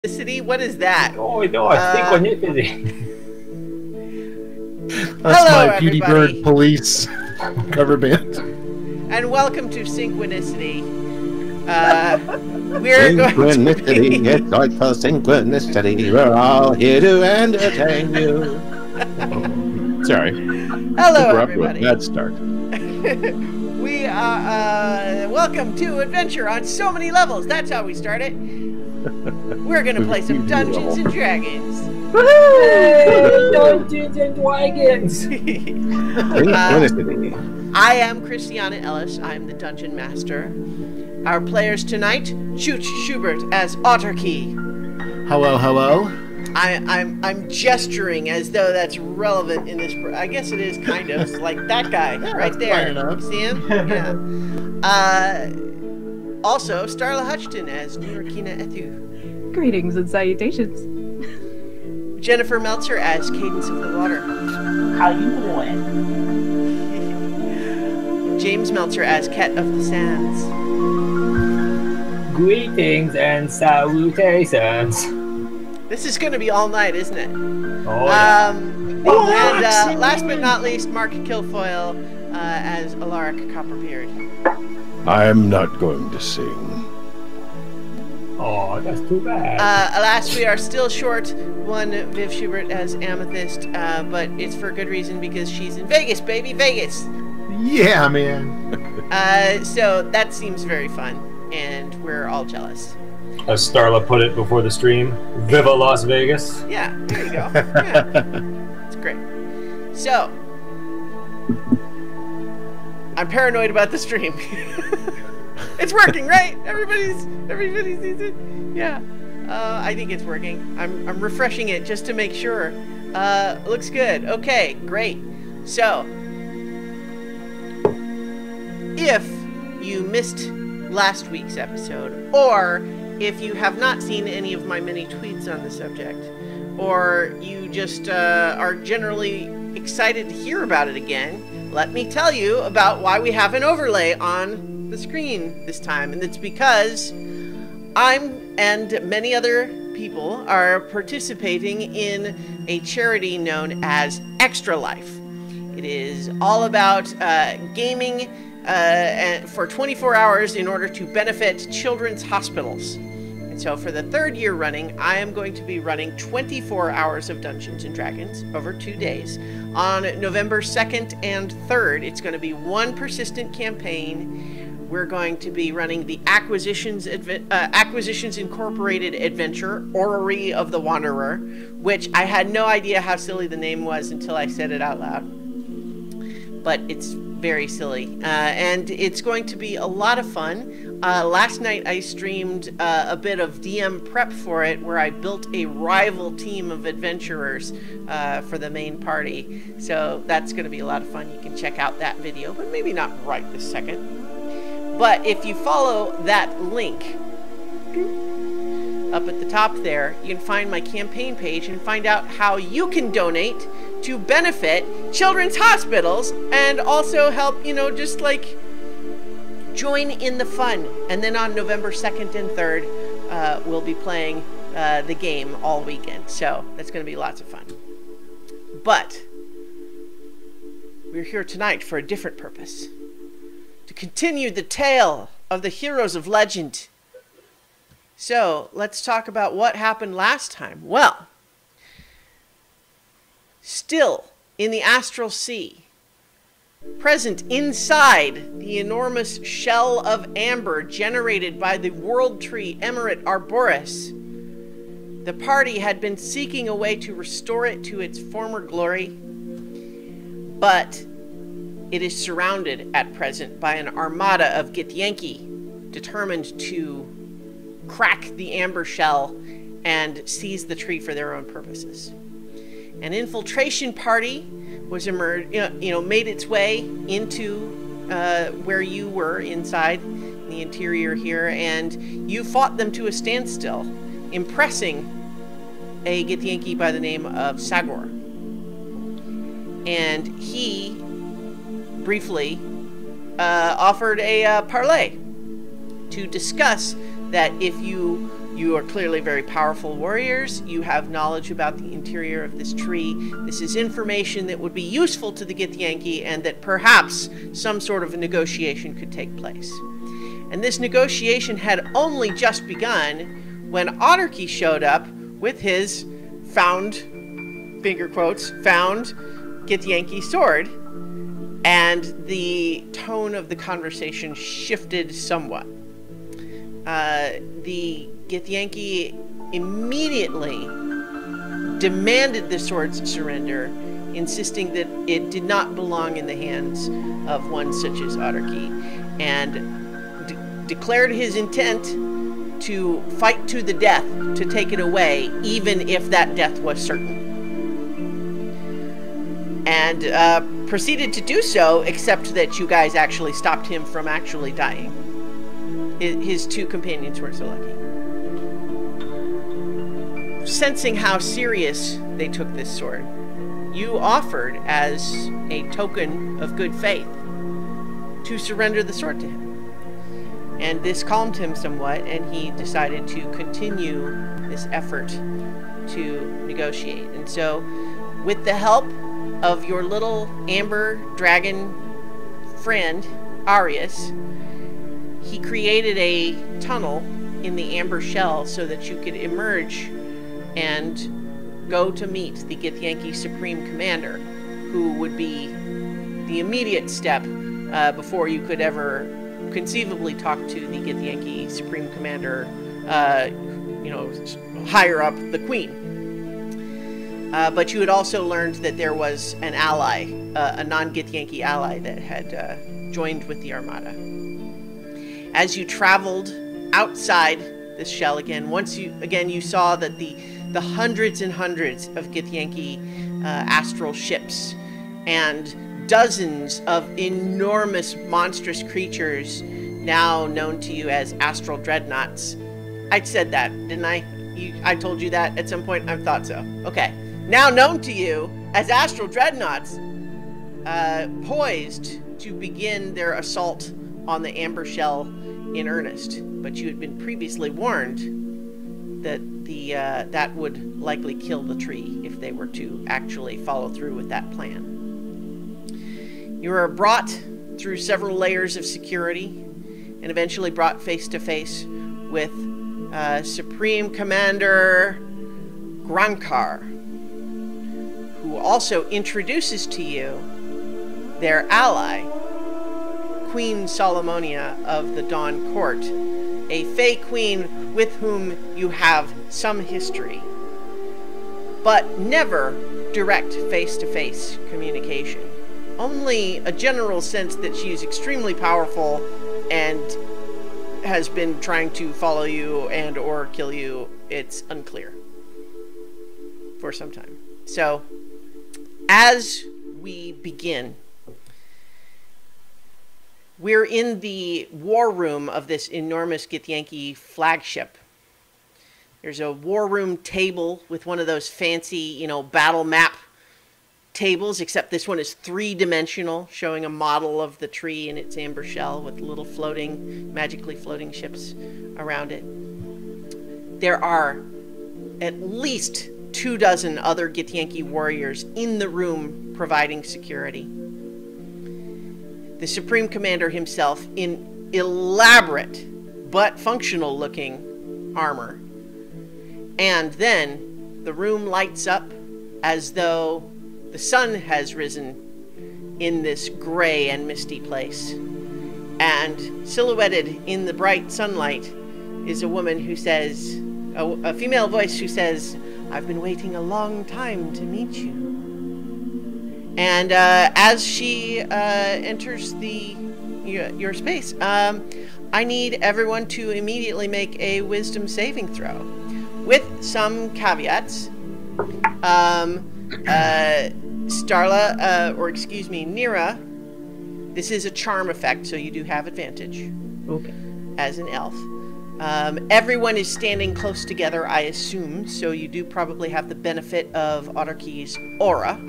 Synchronicity? What is that? Oh no, synchronicity. That's Hello, my Beauty everybody. Bird Police cover band. And welcome to Synchronicity. We're going Synchronicity, to it's like for synchronicity. We're all here to entertain you. Sorry. Hello, We're up to a everybody. bad start. We are welcome to Adventure on so many levels. That's how we start it. We're gonna play some Dungeons and Dragons. Hey, Dungeons and Dragons. Synchronicity. I am Christiana Ellis. I'm the Dungeon Master. Our players tonight: Chooch Schubert as Autarky. Hello, hello. I'm gesturing as though that's relevant in this. I guess it is kind of. It's like that guy right that's there. fine enough. You see him? Yeah. Also, Starla Hutchton as Nurakina Ethu. Greetings and salutations. Jennifer Meltzer as Cadence of the Water. How you doing? James Meltzer as Ket of the Sands. Greetings and salutations. This is going to be all night, isn't it? Oh yeah. And last but not least, Mark Kilfoyle as Alaric Copperbeard. I'm not going to sing. Oh, that's too bad. Alas, we are still short one Viv Schubert as Amethyst, but it's for good reason because she's in Vegas, baby, Vegas. Yeah, man. So that seems very fun, and we're all jealous. As Starla put it before the stream, Viva Las Vegas. Yeah, there you go. Yeah. It's great. So, I'm paranoid about the stream. It's working, right? Everybody sees it. Yeah, I think it's working. I'm refreshing it just to make sure. Looks good. Okay, great. So, if you missed last week's episode, or if you have not seen any of my many tweets on the subject, or you just are generally excited to hear about it again, let me tell you about why we have an overlay on the screen this time. And it's because I'm and many other people are participating in a charity known as Extra Life. It is all about gaming for 24 hours in order to benefit children's hospitals. And so for the third year running, I am going to be running 24 hours of Dungeons & Dragons over 2 days. On November 2nd and 3rd, it's going to be one persistent campaign. We're going to be running the Acquisitions Incorporated adventure, Orrery of the Wanderer, which I had no idea how silly the name was until I said it out loud. But it's very silly. And it's going to be a lot of fun. Last night I streamed a bit of DM prep for it, where I built a rival team of adventurers for the main party. So that's going to be a lot of fun. You can check out that video, but maybe not right this second. But if you follow that link up at the top there, you can find my campaign page and find out how you can donate to benefit children's hospitals and also help, just like join in the fun. And then on November 2nd and 3rd, we'll be playing the game all weekend. So that's going to be lots of fun. But we're here tonight for a different purpose. To continue the tale of the heroes of legend. So let's talk about what happened last time. Well, still in the Astral Sea, present inside the enormous shell of amber generated by the World Tree Emerald Arboris, the party had been seeking a way to restore it to its former glory, but it is surrounded at present by an armada of Githyanki, determined to crack the amber shell and seize the tree for their own purposes. An infiltration party was made its way into where you were inside the interior here, and you fought them to a standstill, impressing a Githyanki by the name of Sagor. And he briefly offered a parley to discuss that if you You are clearly very powerful warriors. You have knowledge about the interior of this tree. This is information that would be useful to the Githyanki, and that perhaps some sort of a negotiation could take place. And this negotiation had only just begun when Otterkey showed up with his found, finger quotes, found Githyanki sword, and the tone of the conversation shifted somewhat. The Githyanki immediately demanded the sword's surrender, insisting that it did not belong in the hands of one such as Otterkey, and declared his intent to fight to the death to take it away, even if that death was certain. And proceeded to do so, except that you guys actually stopped him from actually dying. His two companions were so lucky. Sensing how serious they took this sword, you offered, as a token of good faith, to surrender the sword to him. And this calmed him somewhat, and he decided to continue this effort to negotiate. And so, with the help of your little amber dragon friend, Arius, he created a tunnel in the amber shell so that you could emerge and go to meet the Githyanki Supreme Commander, who would be the immediate step before you could ever conceivably talk to the Githyanki Supreme Commander, higher up, the Queen. But you had also learned that there was an ally, a non-Githyanki ally that had joined with the Armada. As you traveled outside this shell again, you saw that the hundreds and hundreds of Githyanki astral ships and dozens of enormous monstrous creatures now known to you as astral dreadnoughts. I said that, didn't I? I told you that at some point? I thought so. Okay. Now known to you as astral dreadnoughts, poised to begin their assault on the amber shell in earnest. But you had been previously warned that that would likely kill the tree if they were to actually follow through with that plan. You were brought through several layers of security and eventually brought face to face with Supreme Commander Grankar, who also introduces to you their ally, Queen Solomonia of the Dawn Court, a Fey Queen with whom you have some history, but never direct face-to-face communication. Only a general sense that she's extremely powerful and has been trying to follow you and or kill you. It's unclear for some time. So, as we begin, we're in the war room of this enormous Githyanki flagship. There's a war room table with one of those fancy, battle map tables, except this one is three-dimensional, showing a model of the tree in its amber shell with little magically floating ships around it. There are at least 24 other Githyanki warriors in the room providing security. The Supreme Commander himself in elaborate but functional-looking armor. And then the room lights up as though the sun has risen in this gray and misty place. And silhouetted in the bright sunlight is a woman who says, a female voice who says, "I've been waiting a long time to meet you." And as she enters your space, I need everyone to immediately make a wisdom saving throw, with some caveats. Nira, this is a charm effect, so you do have advantage. Okay. As an elf. Everyone is standing close together, I assume, so you do probably have the benefit of Otterkey's aura.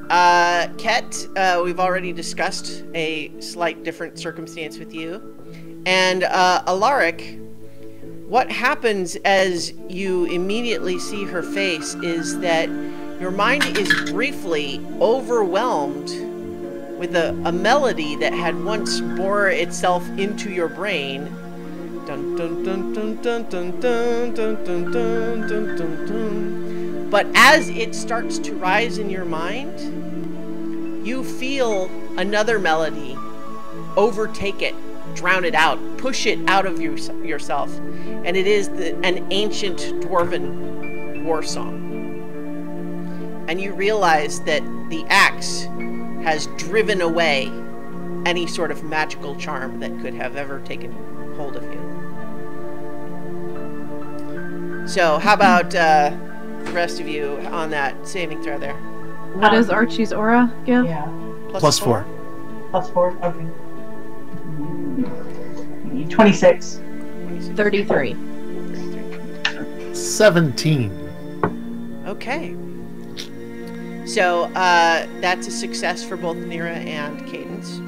Ket, we've already discussed a slight different circumstance with you. And Alaric, What happens as you immediately see her face is that your mind is briefly overwhelmed with a melody that had once bore itself into your brain. Dun dun dun dun dun dun dun dun dun dun dun dun dun. But as it starts to rise in your mind, you feel another melody overtake it, drown it out, push it out of yourself. And it is an ancient dwarven war song. And you realize that the axe has driven away any sort of magical charm that could have ever taken hold of you. So how about the rest of you on that saving throw there? What does Archie's aura give? Yeah. Plus 4. Plus 4. Okay. 26. 33. 17. Okay. So that's a success for both Nira and Cadence.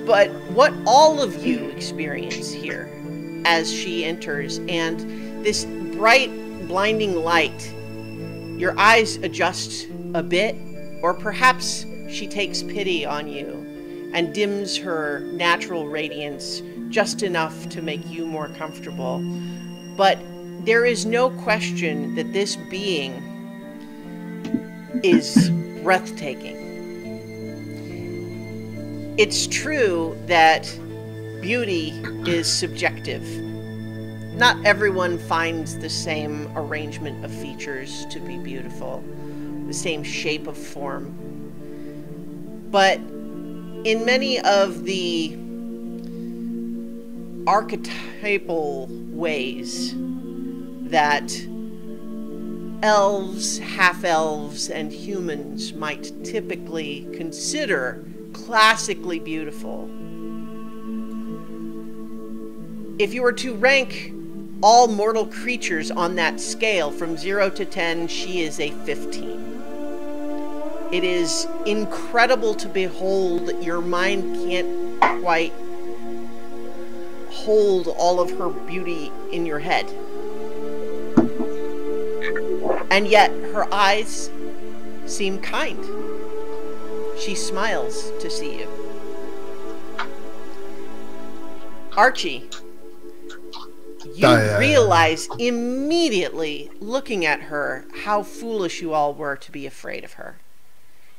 But what all of you experience here as she enters, and this bright, blinding light, your eyes adjust a bit, or perhaps she takes pity on you and dims her natural radiance just enough to make you more comfortable. But there is no question that this being is breathtaking. It's true that beauty is subjective. Not everyone finds the same arrangement of features to be beautiful, the same shape of form. But in many of the archetypal ways that elves, half-elves, and humans might typically consider classically beautiful, if you were to rank all mortal creatures on that scale from 0 to 10, she is a 15. It is incredible to behold. Your mind can't quite hold all of her beauty in your head. And yet her eyes seem kind. She smiles to see you. Archie, you realize immediately, looking at her, how foolish you all were to be afraid of her.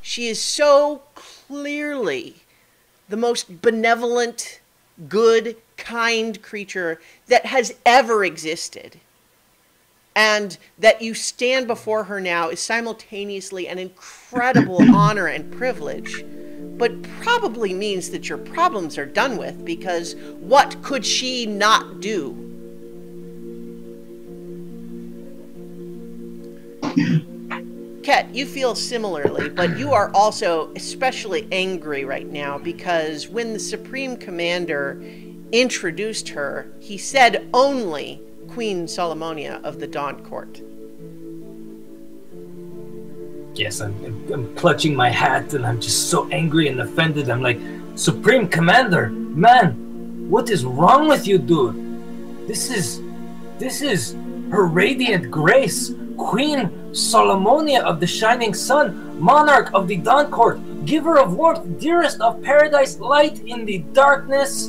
She is so clearly the most benevolent, good, kind creature that has ever existed. And that you stand before her now is simultaneously an incredible honor and privilege, but probably means that your problems are done with, because what could she not do? Ket, you feel similarly, but you are also especially angry right now because when the Supreme Commander introduced her, he said only Queen Solomonia of the Dawn Court. Yes, I'm clutching my hat and I'm just so angry and offended. I'm like, Supreme Commander, man, what is wrong with you, dude? This is Her Radiant Grace, Queen Solomonia of the Shining Sun, Monarch of the Dawn Court, Giver of Warmth, Dearest of Paradise, Light in the Darkness,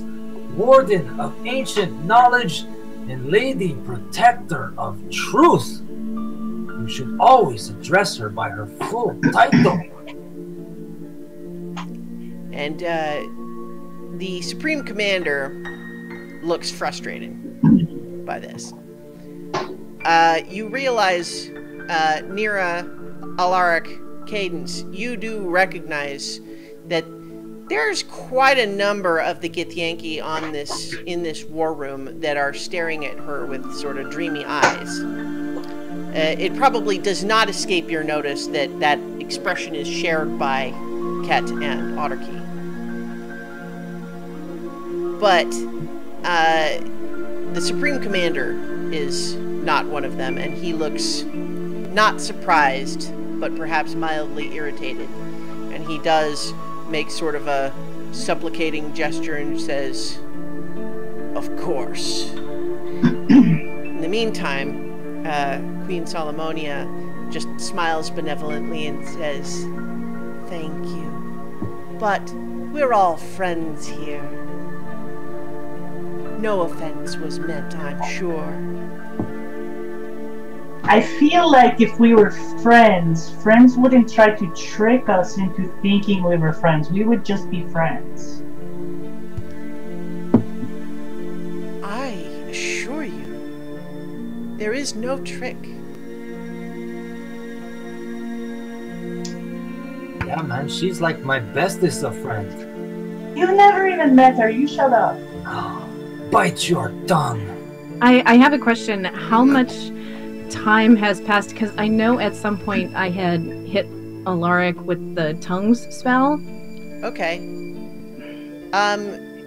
Warden of Ancient Knowledge, and Lady Protector of Truth. You should always address her by her full title. And the Supreme Commander looks frustrated by this. You realize, Nira, Alaric, Cadence, you do recognize that there's quite a number of the Githyanki in this war room that are staring at her with sort of dreamy eyes. It probably does not escape your notice that that expression is shared by Ket and Otterkey. But the Supreme Commander is not one of them, and he looks not surprised, but perhaps mildly irritated. And he does make sort of a supplicating gesture and says, "Of course." In the meantime, Queen Solomonia just smiles benevolently and says, "Thank you. But we're all friends here. No offense was meant, I'm sure." I feel like if we were friends wouldn't try to trick us into thinking we were friends. We would just be friends. I assure you, there is no trick. Yeah, man, she's like my bestest of friends. You've never even met her. You shut up. Bite your tongue. I have a question. How much time has passed? Because I know at some point I had hit Alaric with the tongues spell. Okay. I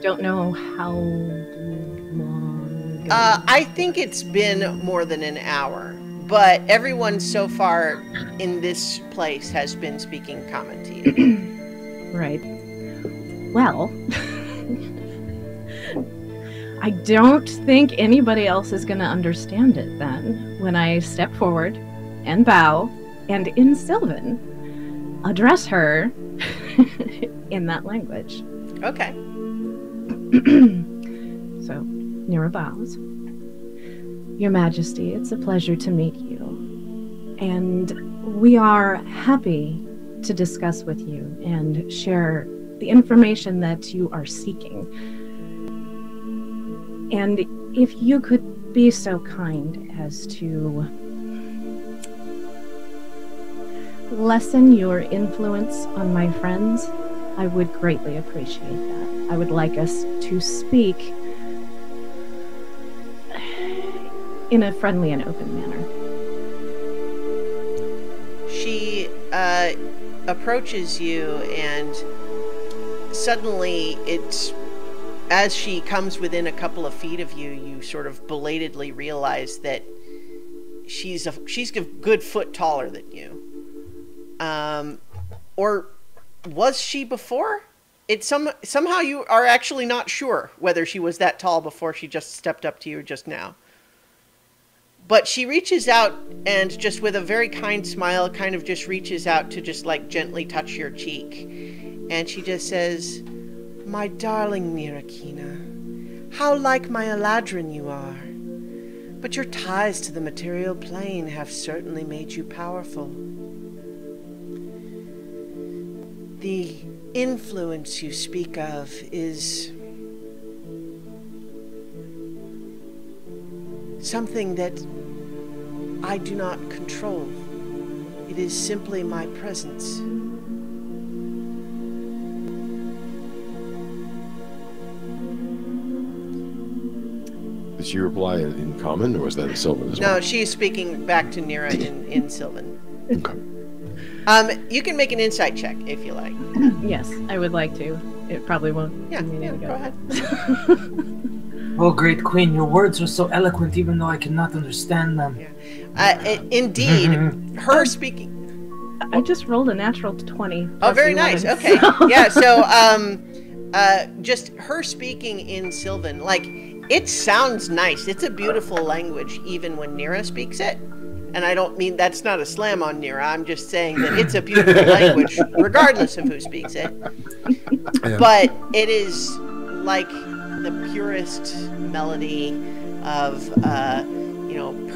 don't know how long. I think it's been more than an hour, but everyone so far in this place has been speaking common to you. Right. Well, I don't think anybody else is going to understand it then when I step forward and bow and in Sylvan address her in that language. Okay. So, Nira bows. Your Majesty, it's a pleasure to meet you. And we are happy to discuss with you and share the information that you are seeking. And if you could be so kind as to lessen your influence on my friends, I would greatly appreciate that. I would like us to speak in a friendly and open manner. She approaches you, and suddenly it's, as she comes within a couple of feet of you, you sort of belatedly realize that she's a good foot taller than you. Or was she before? It's somehow you are actually not sure whether she was that tall before she just stepped up to you just now. But she reaches out and just with a very kind smile kind of just reaches out to just like gently touch your cheek. And she just says, "My darling Mirakina, how like my Eladrin you are. But your ties to the material plane have certainly made you powerful. The influence you speak of is something that I do not control. It is simply my presence. Did she reply in common, or was that in Sylvan as well? No, she's speaking back to Nira in Sylvan. Okay. You can make an insight check if you like. Yes, I would like to. It probably won't. Yeah, give me any go ahead. Oh, great queen, your words are so eloquent even though I cannot understand them. Indeed, her speaking. I just rolled a natural 20. Oh, very 11, nice. Okay. so- Yeah, so just her speaking in Sylvan, like, it sounds nice. It's a beautiful language even when Nira speaks it. And I don't mean that's not a slam on Nira. I'm just saying that it's a beautiful language regardless of who speaks it. Yeah. But it is like the purest melody of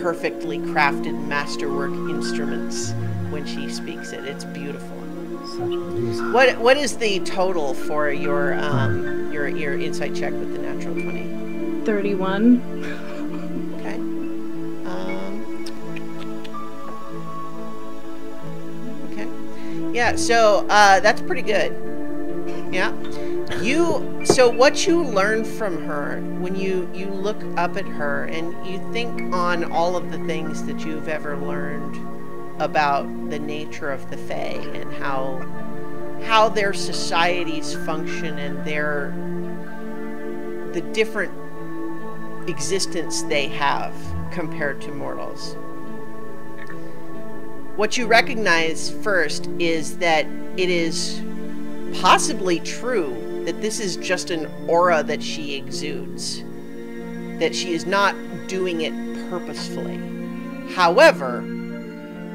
perfectly crafted masterwork instruments when she speaks it. It's beautiful. Such music. What is the total for your insight check with the natural 20? 31. Okay. Okay. Yeah, so that's pretty good. Yeah. So what you learn from her when you look up at her and you think on all of the things that you've ever learned about the nature of the Fae and how their societies function and the different existence they have compared to mortals. What you recognize first is that it is possibly true that this is just an aura that she exudes, that she is not doing it purposefully. However,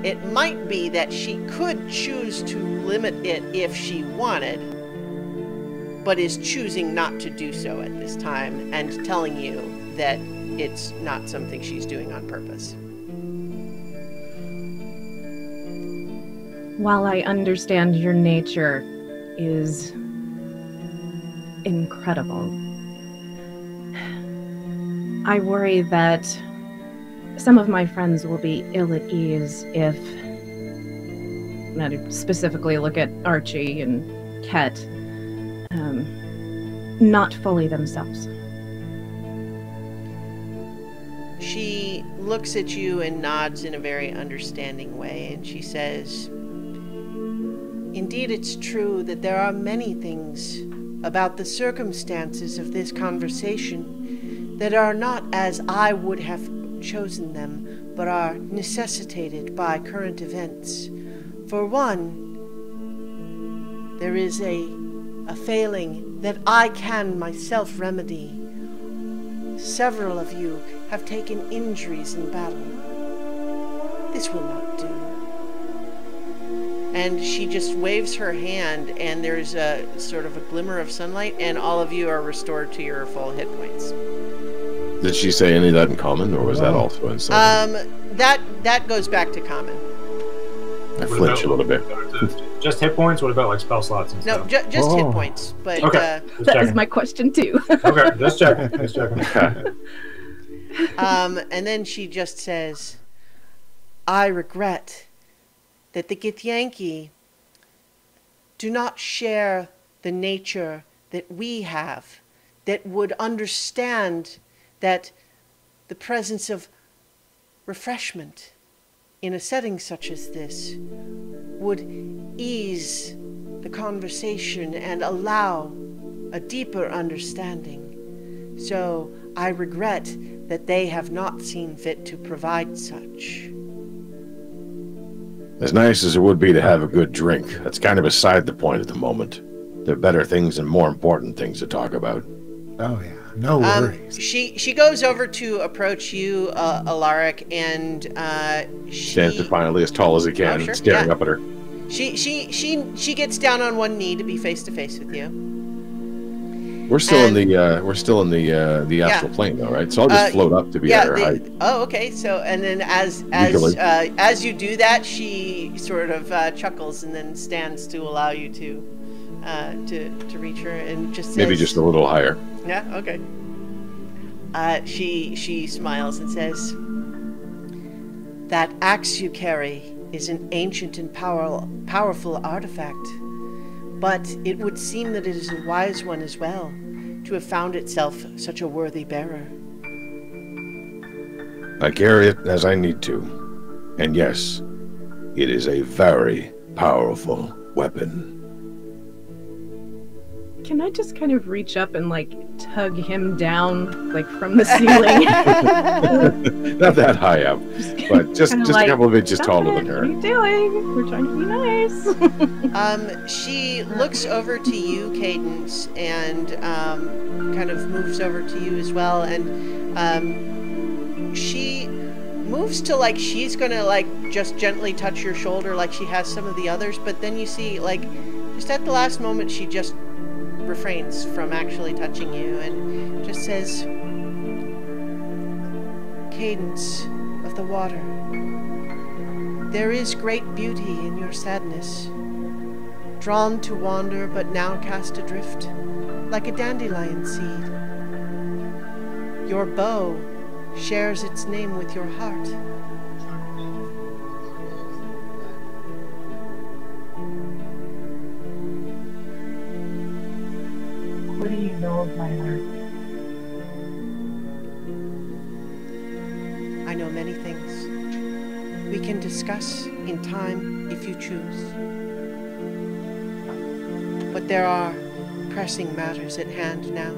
it might be that she could choose to limit it if she wanted, but is choosing not to do so at this time and telling you that it's not something she's doing on purpose. While I understand your nature is incredible, I worry that some of my friends will be ill at ease if, I specifically look at Archie and Ket, not fully themselves. She looks at you and nods in a very understanding way, and she says, "Indeed, it's true that there are many things about the circumstances of this conversation that are not as I would have chosen them, but are necessitated by current events. For one, there is a failing that I can myself remedy. Several of you have taken injuries in battle. This will not do." And she just waves her hand, and there's a sort of a glimmer of sunlight, and all of you are restored to your full hit points. Did she say any of that in common, or was that also in something? That goes back to common. I flinch a little bit. Just hit points? What about like spell slots and No, stuff? just hit points. But Okay. Just That was checking. my question too. Okay, just checking. Just checking. and then she just says, "I regret that the Githyanki do not share the nature that we have, that would understand that the presence of refreshment in a setting such as this would ease the conversation and allow a deeper understanding. So I regret that they have not seen fit to provide such." As nice as it would be to have a good drink, that's kind of beside the point at the moment. There are better things and more important things to talk about. Oh yeah, no worries. She goes over to approach you, Alaric, and she Stands defiantly as tall as he can, sure, staring yeah. up at her. She gets down on one knee to be face to face with you. We're still And- in the astral plane, though, right? So I'll just float up to be at her height. Oh, okay. So, and then as Legally. you do that, she sort of chuckles and then stands to allow you to reach her, and just says, Maybe just a little higher. Yeah. Okay. She smiles and says, "That axe you carry is an ancient and powerful artifact, but it would seem that it is a wise one as well, to have found itself such a worthy bearer." I carry it as I need to. And yes, it is a very powerful weapon. Can I just kind of reach up and like tug him down like from the ceiling? Not that high up, but just Kinda a like, couple of inches "Stop taller it, than What are her. you doing? We're trying to be nice. She looks over to you, Cadence, and kind of moves over to you as well, and she moves to like she's gonna like just gently touch your shoulder like she has some of the others, but then you see like just at the last moment she just refrains from actually touching you and just says, "Cadence of the water, there is great beauty in your sadness, drawn to wander but now cast adrift, like a dandelion seed. Your bow shares its name with your heart. What do you know of my heart? I know many things. We can discuss in time if you choose. But there are pressing matters at hand now."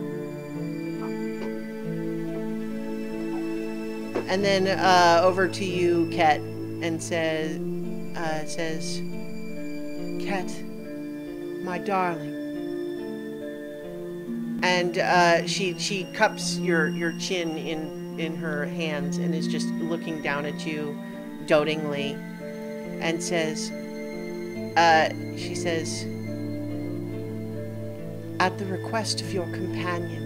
And then over to you, Ket, and says, "Ket, my darling, And she cups your chin in her hands and is just looking down at you dotingly and says, she says, at the request of your companion,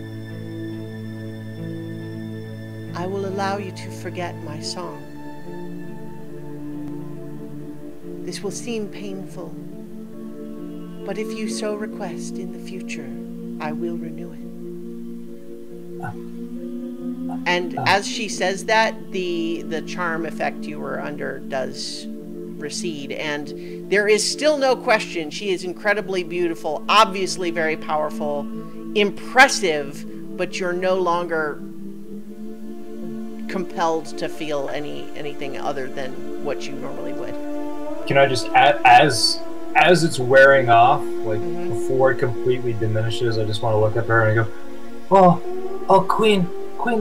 I will allow you to forget my song. This will seem painful, but if you so request in the future, I will renew it. And as she says that, the charm effect you were under does recede, and there is still no question she is incredibly beautiful, obviously very powerful, impressive, but you're no longer compelled to feel anything other than what you normally would. Can I just, as it's wearing off, like before it completely diminishes, I just want to look at her and go, oh, Queen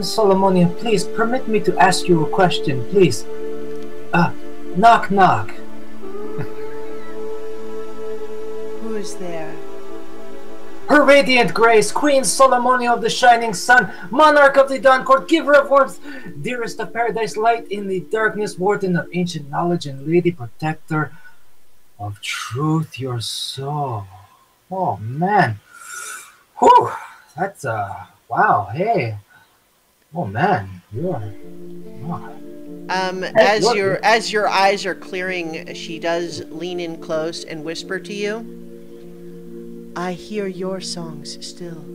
Solomonia, please permit me to ask you a question, please. Knock, knock. Who is there? Her Radiant Grace, Queen Solomonia of the Shining Sun, Monarch of the Dawn Court, Giver of Warmth, Dearest of Paradise, Light in the Darkness, Warden of Ancient Knowledge, and Lady Protector of Truth, your soul. Oh, man. Whew. That's, wow, hey. Oh, man. You're... Oh. As your eyes are clearing, she does lean in close and whisper to you, I hear your songs still.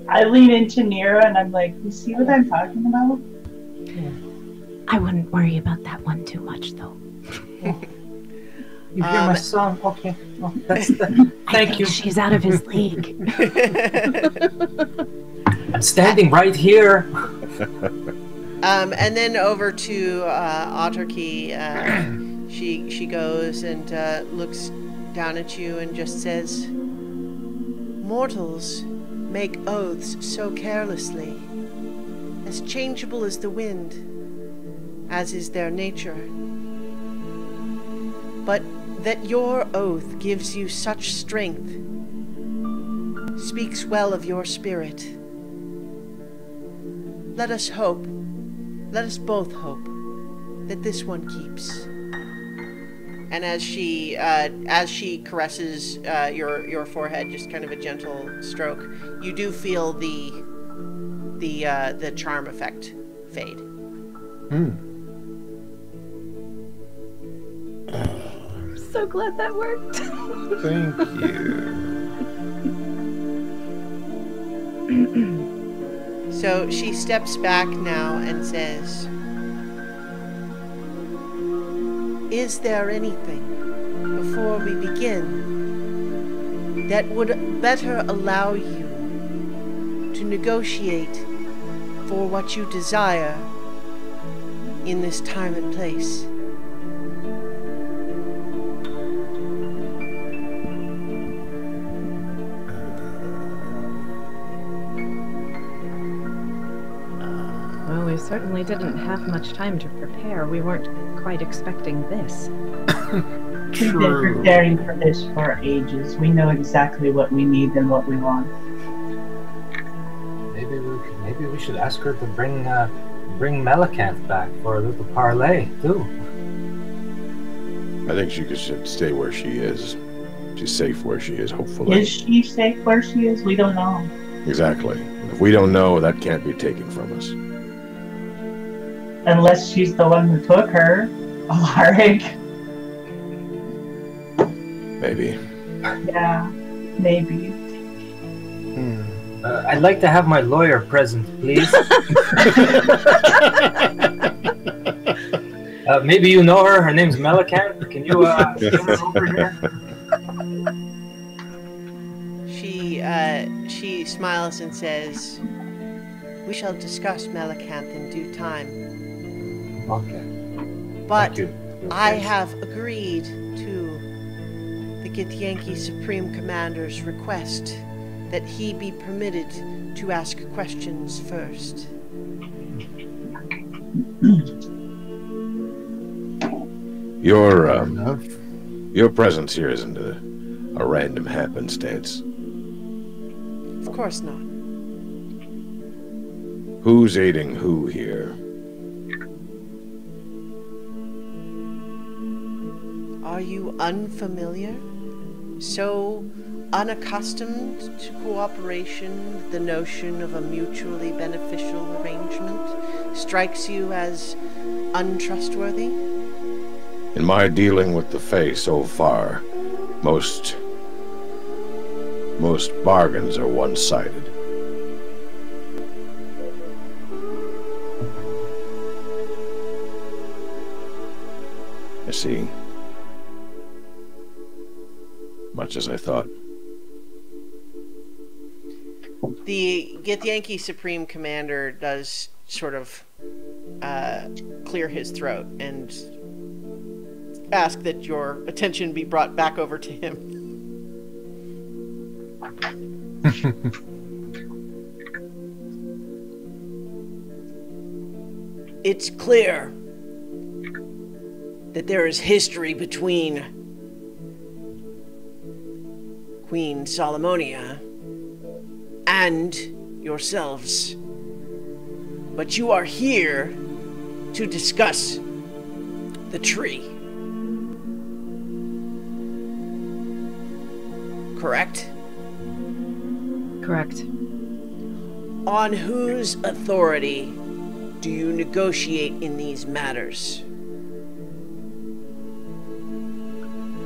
I lean into Nira and I'm like, you see what I'm talking about? I wouldn't worry about that one too much, though. You hear my song? Okay. Well, that's the... Thank you. She's out of his league. I'm standing right here. And then over to Autarky, she goes and looks down at you and just says, mortals make oaths so carelessly, as changeable as the wind, as is their nature. But that your oath gives you such strength speaks well of your spirit. Let us hope, let us both hope, that this one keeps. And as she caresses your forehead, just kind of a gentle stroke, you do feel the charm effect fade. I'm so glad that worked. Thank you. So she steps back now and says, is there anything, before we begin, that would better allow you to negotiate for what you desire in this time and place? Well, we certainly didn't have much time to prepare. We weren't quite expecting this. We've been preparing for this for ages. We know exactly what we need and what we want. Maybe we should ask her to bring Melicanth back for a little parlay too. I think she should stay where she is. She's safe where she is, hopefully. Is she safe where she is? We don't know. Exactly. If we don't know, that can't be taken from us. Unless she's the one who took her, Alaric. Maybe. Yeah, maybe. I'd like to have my lawyer present, please. Maybe you know her. Her name's Melicanth. Can you get her over here? She smiles and says, we shall discuss Melicanth in due time. Okay. But Thank you. I have agreed to the Githyanki Supreme Commander's request that he be permitted to ask questions first. Your presence here isn't a random happenstance. course not. Who's aiding who here? Are you unfamiliar? So unaccustomed to cooperation, the notion of a mutually beneficial arrangement strikes you as untrustworthy? In my dealing with the Fae so far, most bargains are one-sided. I see. Much as I thought. The Githyanki Supreme Commander does sort of clear his throat and ask that your attention be brought back over to him. It's clear that there is history between Queen Solomonia and yourselves. But you are here to discuss the tree. Correct? Correct. On whose authority do you negotiate in these matters?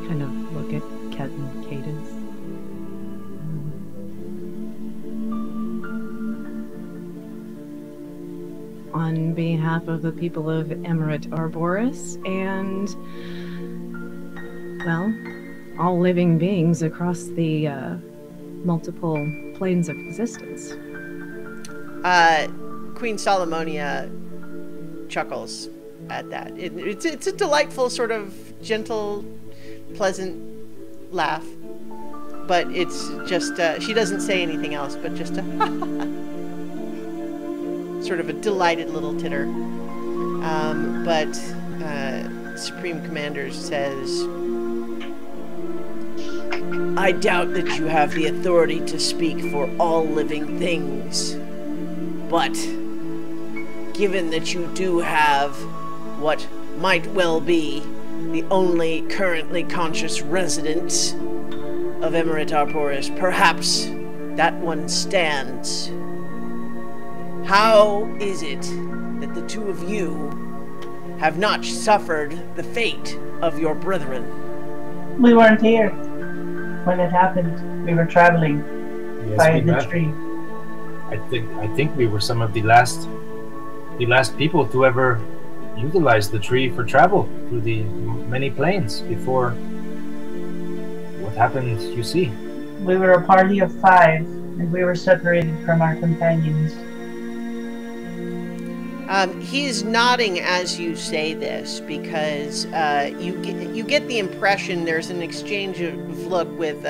Kind of look at Ket and Cadence. On behalf of the people of Emerald Arboris and, well, all living beings across the multiple planes of existence. Queen Solomonia chuckles at that. It's a delightful, sort of gentle, pleasant laugh. But it's just, she doesn't say anything else, but just a sort of a delighted little titter. But Supreme Commander says, I doubt that you have the authority to speak for all living things, but given that you do have what might well be the only currently conscious resident of Emerald Arboris, perhaps that one stands. How is it that the two of you have not suffered the fate of your brethren? We weren't here when it happened. We were traveling by the tree. I think we were some of the last people to ever utilize the tree for travel through the many planes before what happened, you see. We were a party of 5, and we were separated from our companions. He's nodding as you say this because you get the impression there's an exchange of look with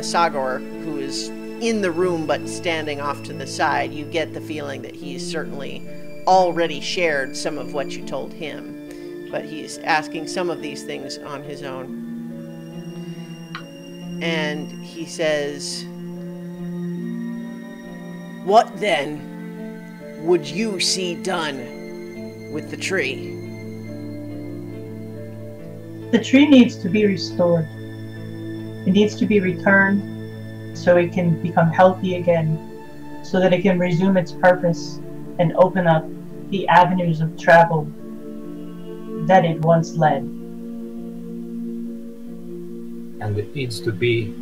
Sagor, who is in the room but standing off to the side. You get the feeling that he's certainly already shared some of what you told him, but he's asking some of these things on his own. And he says, what then would you see done with the tree? The tree needs to be restored. It needs to be returned so it can become healthy again, so that it can resume its purpose and open up the avenues of travel that it once led. And it needs to be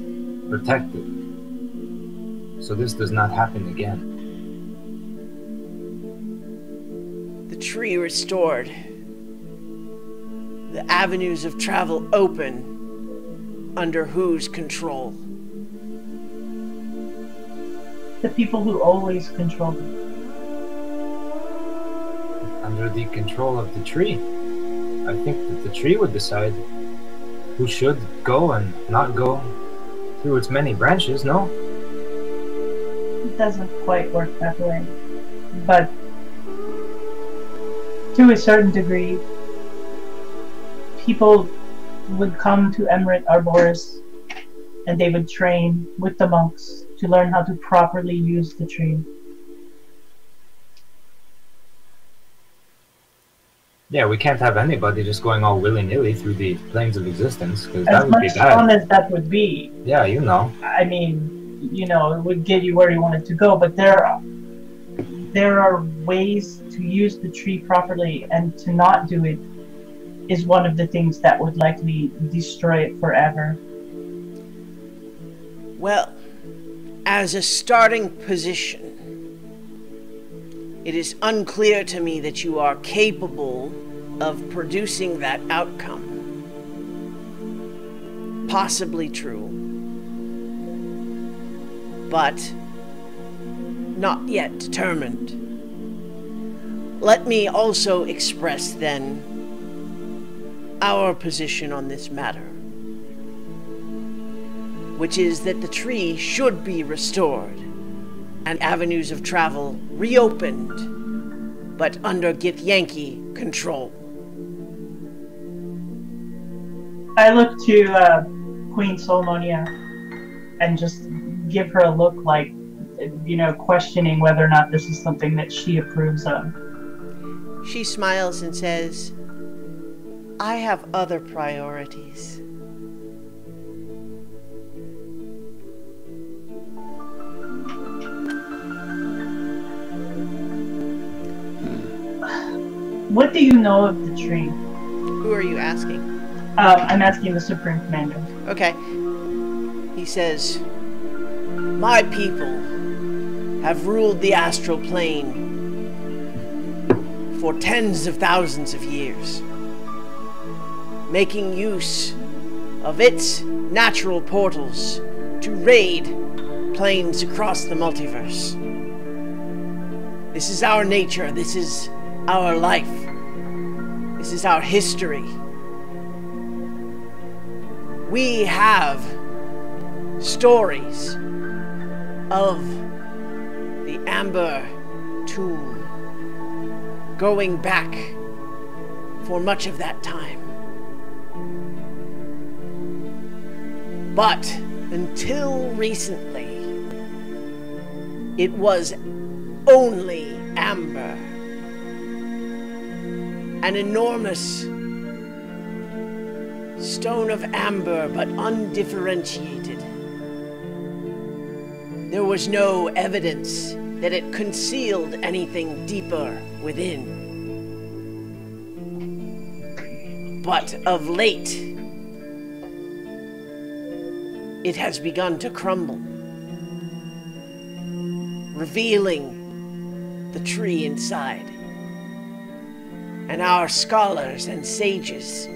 protected, so this does not happen again. The tree restored, the avenues of travel open, under whose control? The people who always control it. Under the control of the tree. I think that the tree would decide who should go and not go through its many branches, no? It doesn't quite work that way. But to a certain degree, people would come to Emerald Arboris and they would train with the monks to learn how to properly use the tree. Yeah, we can't have anybody just going all willy-nilly through the planes of existence, because that As would be much fun bad. as that would be, Yeah, you know. I mean, you know, it would get you where you wanted to go, but there are ways to use the tree properly, and to not do it is one of the things that would likely destroy it forever. Well, as a starting position, it is unclear to me that you are capable of producing that outcome. Possibly true, but not yet determined. Let me also express then our position on this matter, which is that the tree should be restored and avenues of travel reopened, but under Githyanki control. I look to Queen Solmonia and just give her a look like, you know, questioning whether or not this is something that she approves of. She smiles and says, I have other priorities. What do you know of the tree? Who are you asking? I'm asking the Supreme Commander. Okay. He says, my people have ruled the astral plane for tens of thousands of years, making use of its natural portals to raid planes across the multiverse. This is our nature. This is our life. This is our history. We have stories of the Amber Tomb going back for much of that time. But until recently, it was only amber. An enormous stone of amber, but undifferentiated. There was no evidence that it concealed anything deeper within. But of late, it has begun to crumble, revealing the tree inside. And our scholars and sages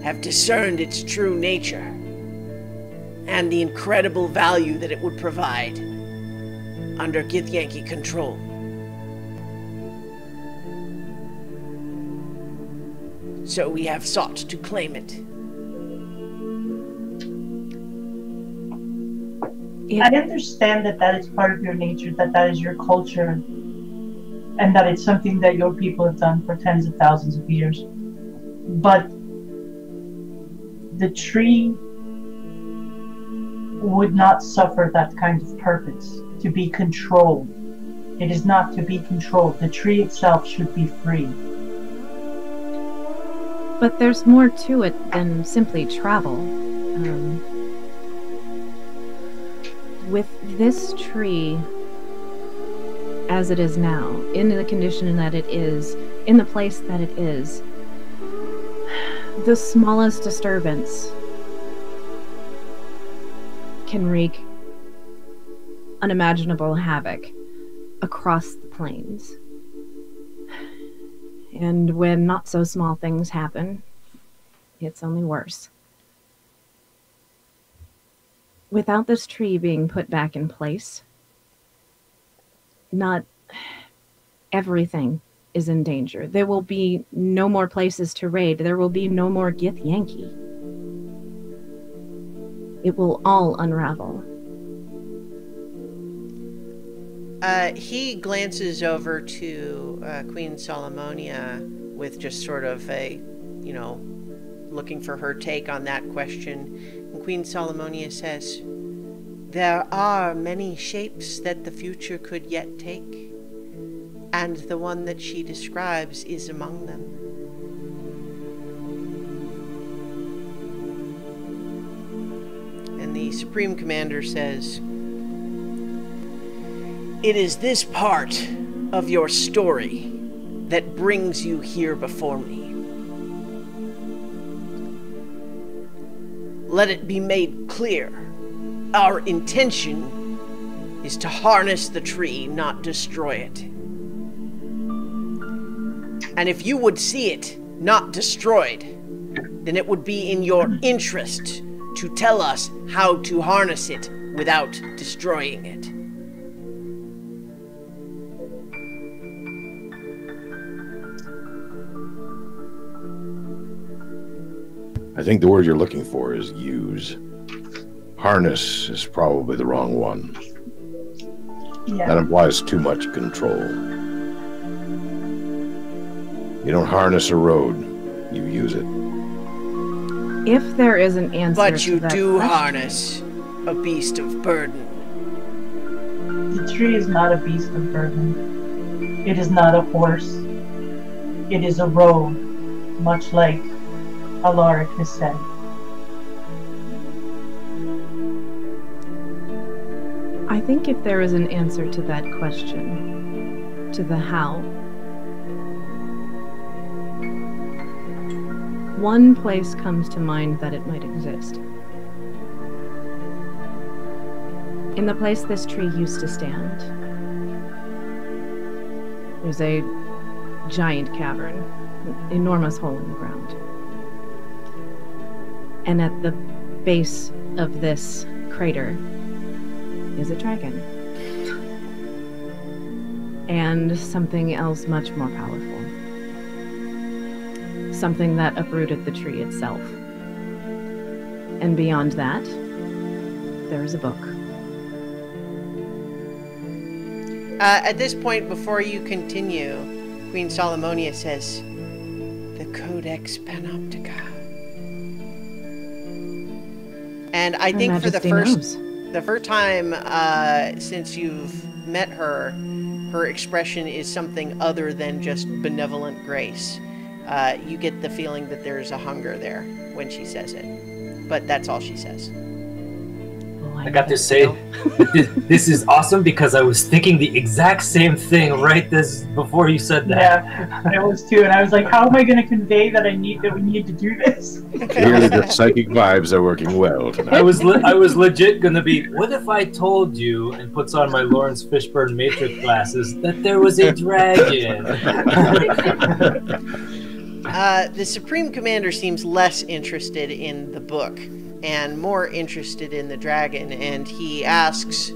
have discerned its true nature and the incredible value that it would provide under Githyanki control. So we have sought to claim it. I understand that that is part of your nature, that that is your culture, and that it's something that your people have done for tens of thousands of years. But the tree would not suffer that kind of purpose, to be controlled. It is not to be controlled. The tree itself should be free. But there's more to it than simply travel. With this tree as it is now, in the condition that it is, in the place that it is, the smallest disturbance can wreak unimaginable havoc across the plains. And when not so small things happen, it's only worse. Without this tree being put back in place, not everything is in danger. There will be no more places to raid. There will be no more Githyanki. It will all unravel. He glances over to Queen Solomonia with just sort of a, looking for her take on that question. And Queen Solomonia says, "There are many shapes that the future could yet take, and the one that she describes is among them." And the Supreme Commander says, "It is this part of your story that brings you here before me. Let it be made clear, our intention is to harness the tree, not destroy it. And if you would see it not destroyed, then it would be in your interest to tell us how to harness it without destroying it." I think the word you're looking for is use. Harness is probably the wrong one. Yeah. That implies too much control. You don't harness a road, you use it. If there is an answer But to you that do question- harness a beast of burden. The tree is not a beast of burden. It is not a horse. It is a road, much like Alaric has said. I think if there is an answer to that question, to the how, one place comes to mind that it might exist. In the place this tree used to stand, there's a giant cavern, an enormous hole in the ground. And at the base of this crater is a dragon. And something else much more powerful. Something that uprooted the tree itself. And beyond that, there is a book. At this point, before you continue, Queen Solomonia says, "The Codex Panoptica." And I think for the first time since you've met her, her expression is something other than just benevolent grace. You get the feeling that there's a hunger there when she says it. But that's all she says. I got to say, this is awesome because I was thinking the exact same thing right before you said that. Yeah, I was too, and I was like, how am I going to convey that we need to do this? Clearly the psychic vibes are working well tonight. I was legit gonna be, what if I told you, and puts on my Lawrence Fishburne Matrix glasses, that there was a dragon? The Supreme Commander seems less interested in the book and more interested in the dragon, and he asks,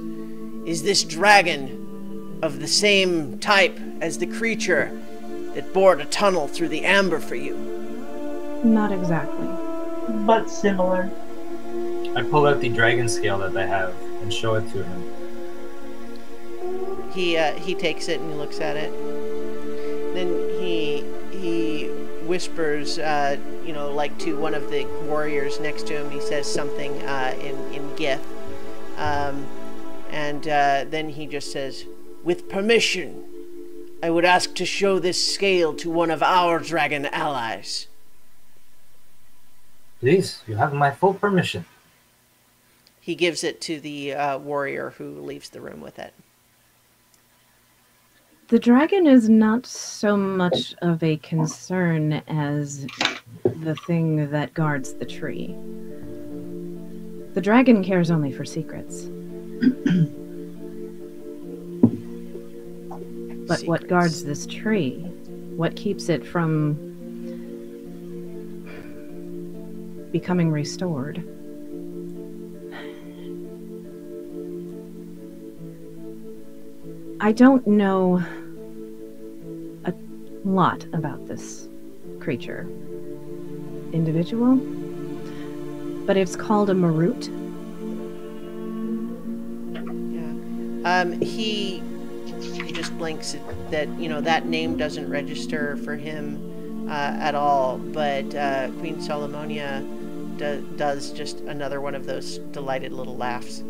"Is this dragon of the same type as the creature that bored a tunnel through the amber for you?" Not exactly. But similar. I pull out the dragon scale that I have and show it to him. He takes it and he looks at it. Then he whispers, like to one of the warriors next to him. He says something in Gith, and then he just says, "With permission, I would ask to show this scale to one of our dragon allies." Please, you have my full permission. He gives it to the warrior who leaves the room with it. The dragon is not so much of a concern as the thing that guards the tree. The dragon cares only for secrets. But what guards this tree, what keeps it from becoming restored, I don't know a lot about this creature. Individual? But it's called a Marut. Yeah. He just blinks at that, that name doesn't register for him at all. But Queen Solomonia does just another one of those delighted little laughs.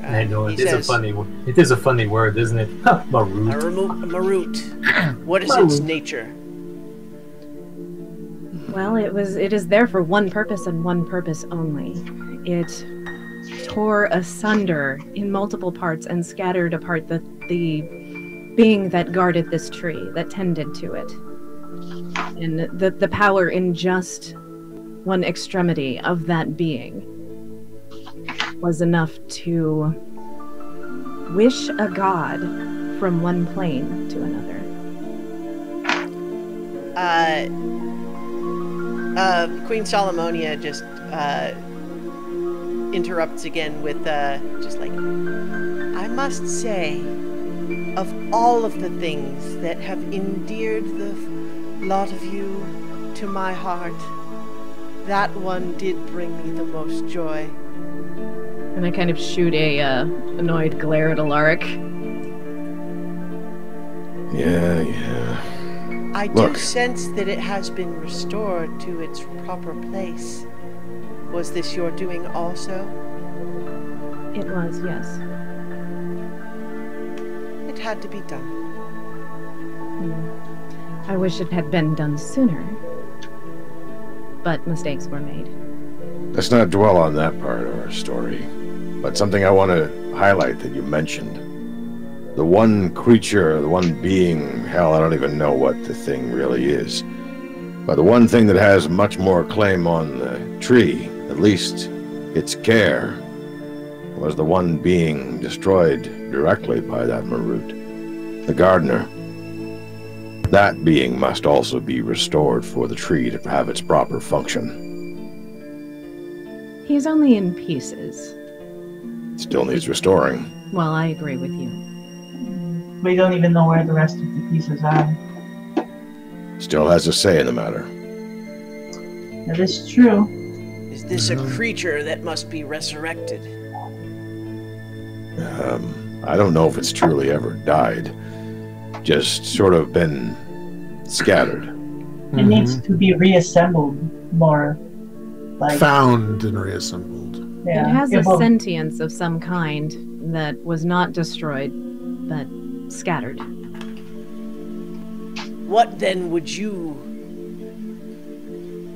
I know, He it is says, a funny word. It is a funny word, isn't it? Marut. Marut. What is its nature? Well, it is there for one purpose and one purpose only. It tore asunder in multiple parts and scattered apart the being that guarded this tree, that tended to it. And the power in just one extremity of that being was enough to wish a god from one plane to another. Queen Solomonia just interrupts again with just like, I must say, of all of the things that have endeared the lot of you to my heart, that one did bring me the most joy. And I kind of shoot a annoyed glare at Alaric. Yeah. I Look. do sense that it has been restored to its proper place. Was this your doing also? It was, yes. It had to be done. I wish it had been done sooner. But mistakes were made. Let's not dwell on that part of our story. But something I want to highlight that you mentioned. The one creature, the one being, hell, I don't even know what the thing really is. But the one thing that has much more claim on the tree, at least its care, was the one being destroyed directly by that Marut, the gardener. That being must also be restored for the tree to have its proper function. He's only in pieces. Still needs restoring. Well, I agree with you. We don't even know where the rest of the pieces are. Still has a say in the matter. That is true. Is this a creature that must be resurrected? I don't know if it's truly ever died. Just sort of been scattered. It needs to be reassembled more. Like, Found and reassembled. yeah, It has a will- sentience of some kind that was not destroyed, but scattered. What then would you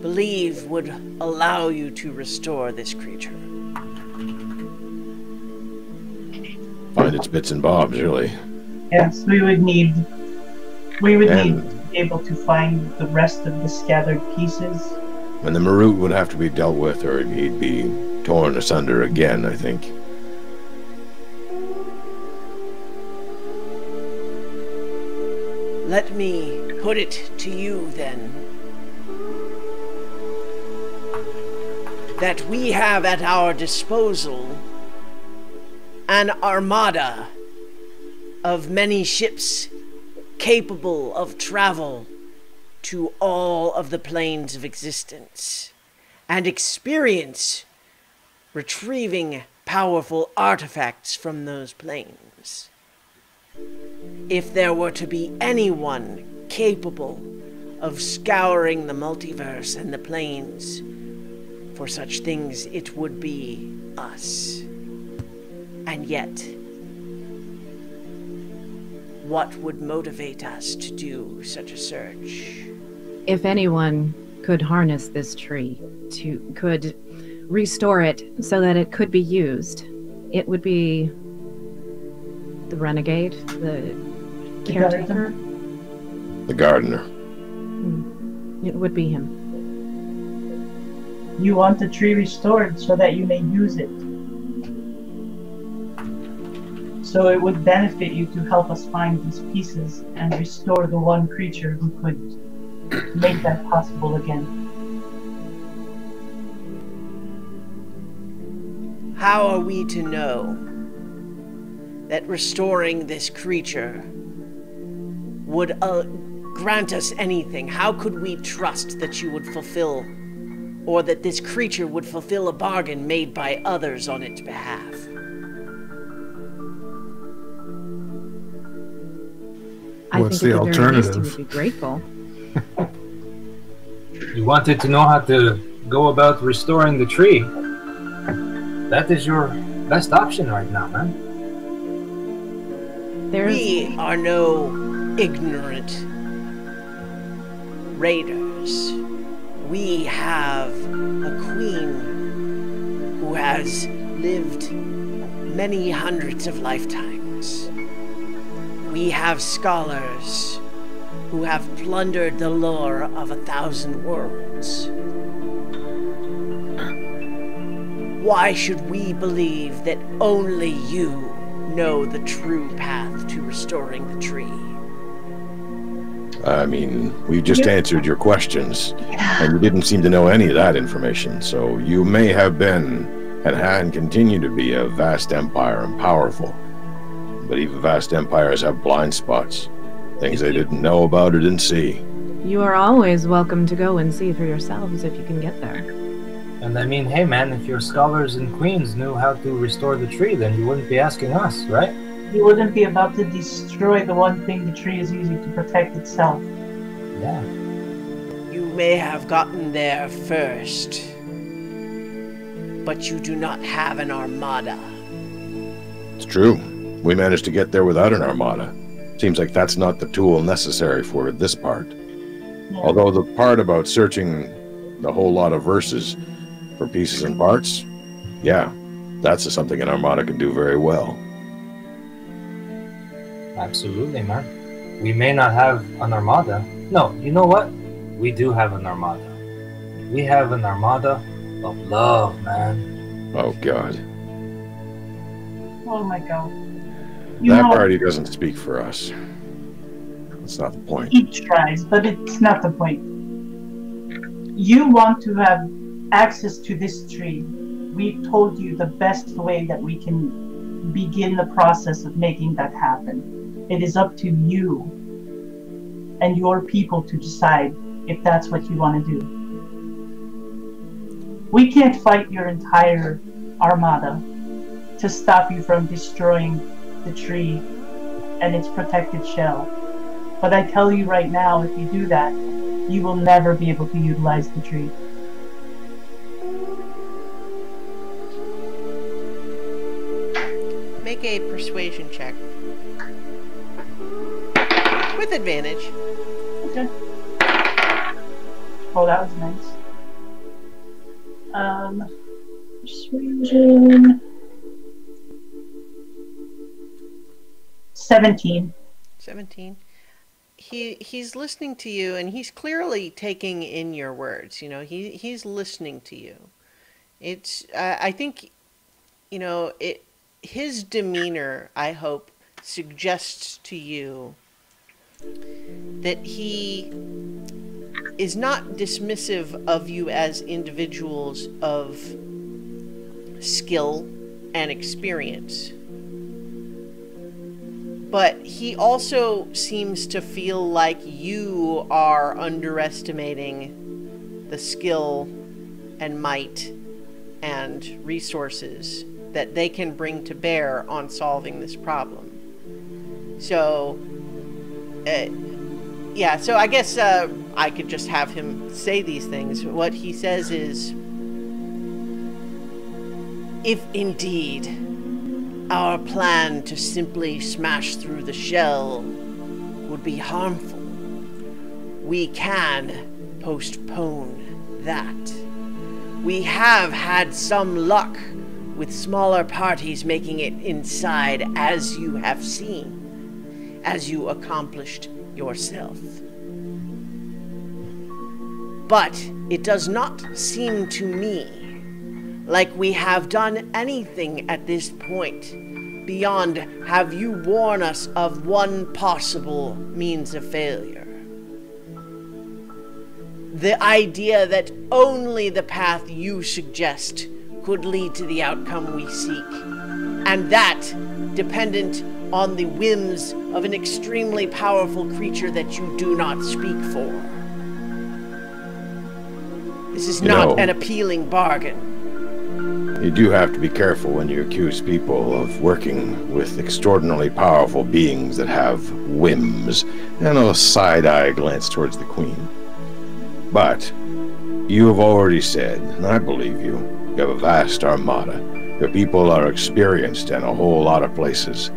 believe would allow you to restore this creature? Find its bits and bobs, really. Yes, we would need And- to be able to find the rest of the scattered pieces. And the Marut would have to be dealt with, or he'd be torn asunder again, I think. Let me put it to you then, that we have at our disposal an armada of many ships capable of travel to all of the planes of existence and experience retrieving powerful artifacts from those planes. If there were to be anyone capable of scouring the multiverse and the planes for such things, it would be us. And yet, what would motivate us to do such a search? If anyone could harness this tree, could restore it so that it could be used, it would be the renegade, the caretaker. The gardener. It would be him. You want the tree restored so that you may use it. So it would benefit you to help us find these pieces and restore the one creature who could make that possible again. How are we to know that restoring this creature would grant us anything? How could we trust that you would fulfill, or that this creature would fulfill a bargain made by others on its behalf? I What's think the at the very least he alternative? would be grateful. wanted to know how to go about restoring the tree, that is your best option right now, man. We are no ignorant raiders. We have a queen who has lived many hundreds of lifetimes. We have scholars who have plundered the lore of 1,000 worlds. Why should we believe that only you know the true path to restoring the tree? I mean, we just answered your questions, and you didn't seem to know any of that information, so you may have been, and continue to be, a vast empire and powerful. But even vast empires have blind spots. Things they didn't know about or didn't see. You are always welcome to go and see for yourselves if you can get there. And I mean, hey man, if your scholars and queens knew how to restore the tree, then you wouldn't be asking us, right? You wouldn't be about to destroy the one thing the tree is using to protect itself. Yeah. You may have gotten there first, but you do not have an armada. It's true. We managed to get there without an armada. Seems like that's not the tool necessary for this part. Yeah. Although the part about searching the whole lot of verses for pieces and parts, yeah, that's something an armada can do very well. Absolutely, man. We may not have an armada. No, you know what? We do have an armada. We have an armada of love, man. Oh, God. Oh my god. That party doesn't speak for us. That's not the point. He tries, but it's not the point. You want to have access to this tree. We've told you the best way that we can begin the process of making that happen. It is up to you and your people to decide if that's what you want to do. We can't fight your entire armada to stop you from destroying the tree and its protective shell. But I tell you right now, if you do that, you will never be able to utilize the tree. Make a persuasion check. With advantage. Okay. Oh, that was nice. Persuasion. 17. 17. He's listening to you, and he's clearly taking in your words. You know, he's listening to you. It's I think, you know, his demeanor, I hope, suggests to you that he is not dismissive of you as individuals of skill and experience. But he also seems to feel like you are underestimating the skill and might and resources that they can bring to bear on solving this problem. So, yeah, so I guess I could just have him say these things. What he says is, if indeed our plan to simply smash through the shell would be harmful, we can postpone that. We have had some luck with smaller parties making it inside, as you have seen, as you accomplished yourself. But it does not seem to me like we have done anything at this point beyond have you warn us of one possible means of failure. The idea that only the path you suggest could lead to the outcome we seek, and that dependent on the whims of an extremely powerful creature that you do not speak for. This is not an appealing bargain. You do have to be careful when you accuse people of working with extraordinarily powerful beings that have whims, and a side-eye glance towards the Queen. But You have already said, and I believe you, you have a vast armada. Your people are experienced in a whole lot of places,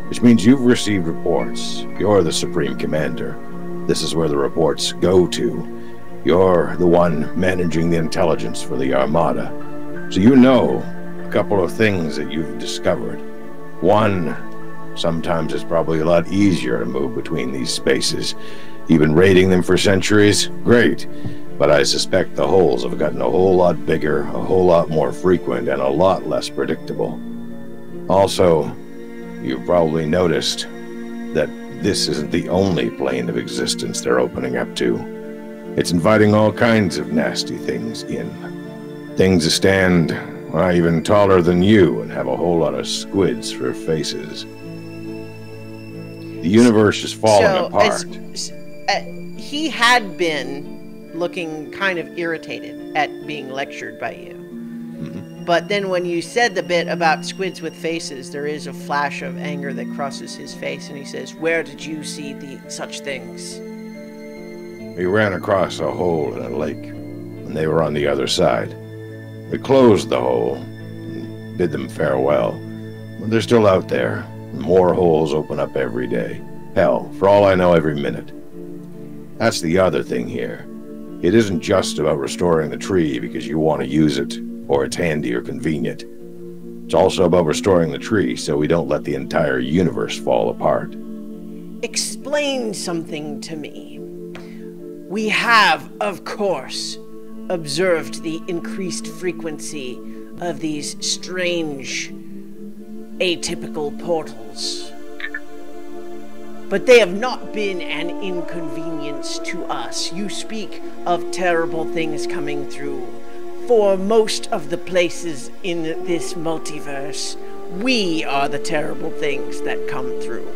which means you've received reports. You're the Supreme Commander. This is where the reports go to. You're the one managing the intelligence for the armada. So you know a couple of things that you've discovered. One, sometimes it's probably a lot easier to move between these spaces. You've been raiding them for centuries? Great. But I suspect the holes have gotten a whole lot bigger, a whole lot more frequent, and a lot less predictable. Also, you've probably noticed that this isn't the only plane of existence they're opening up to. It's inviting all kinds of nasty things in. Things that stand, well, even taller than you and have a whole lot of squids for faces. The universe is falling apart. He had been looking kind of irritated at being lectured by you. Mm-hmm. But then when you said the bit about squids with faces, there is a flash of anger that crosses his face, and he says, "Where did you see such things?" We ran across a hole in a lake, and they were on the other side. We closed the hole and bid them farewell. But they're still out there. More holes open up every day. Hell, for all I know, every minute. That's the other thing here. It isn't just about restoring the tree because you want to use it, or it's handy or convenient. It's also about restoring the tree so we don't let the entire universe fall apart. Explain something to me. We have, of course, observed the increased frequency of these strange, atypical portals. But they have not been an inconvenience to us. You speak of terrible things coming through. For most of the places in this multiverse, we are the terrible things that come through.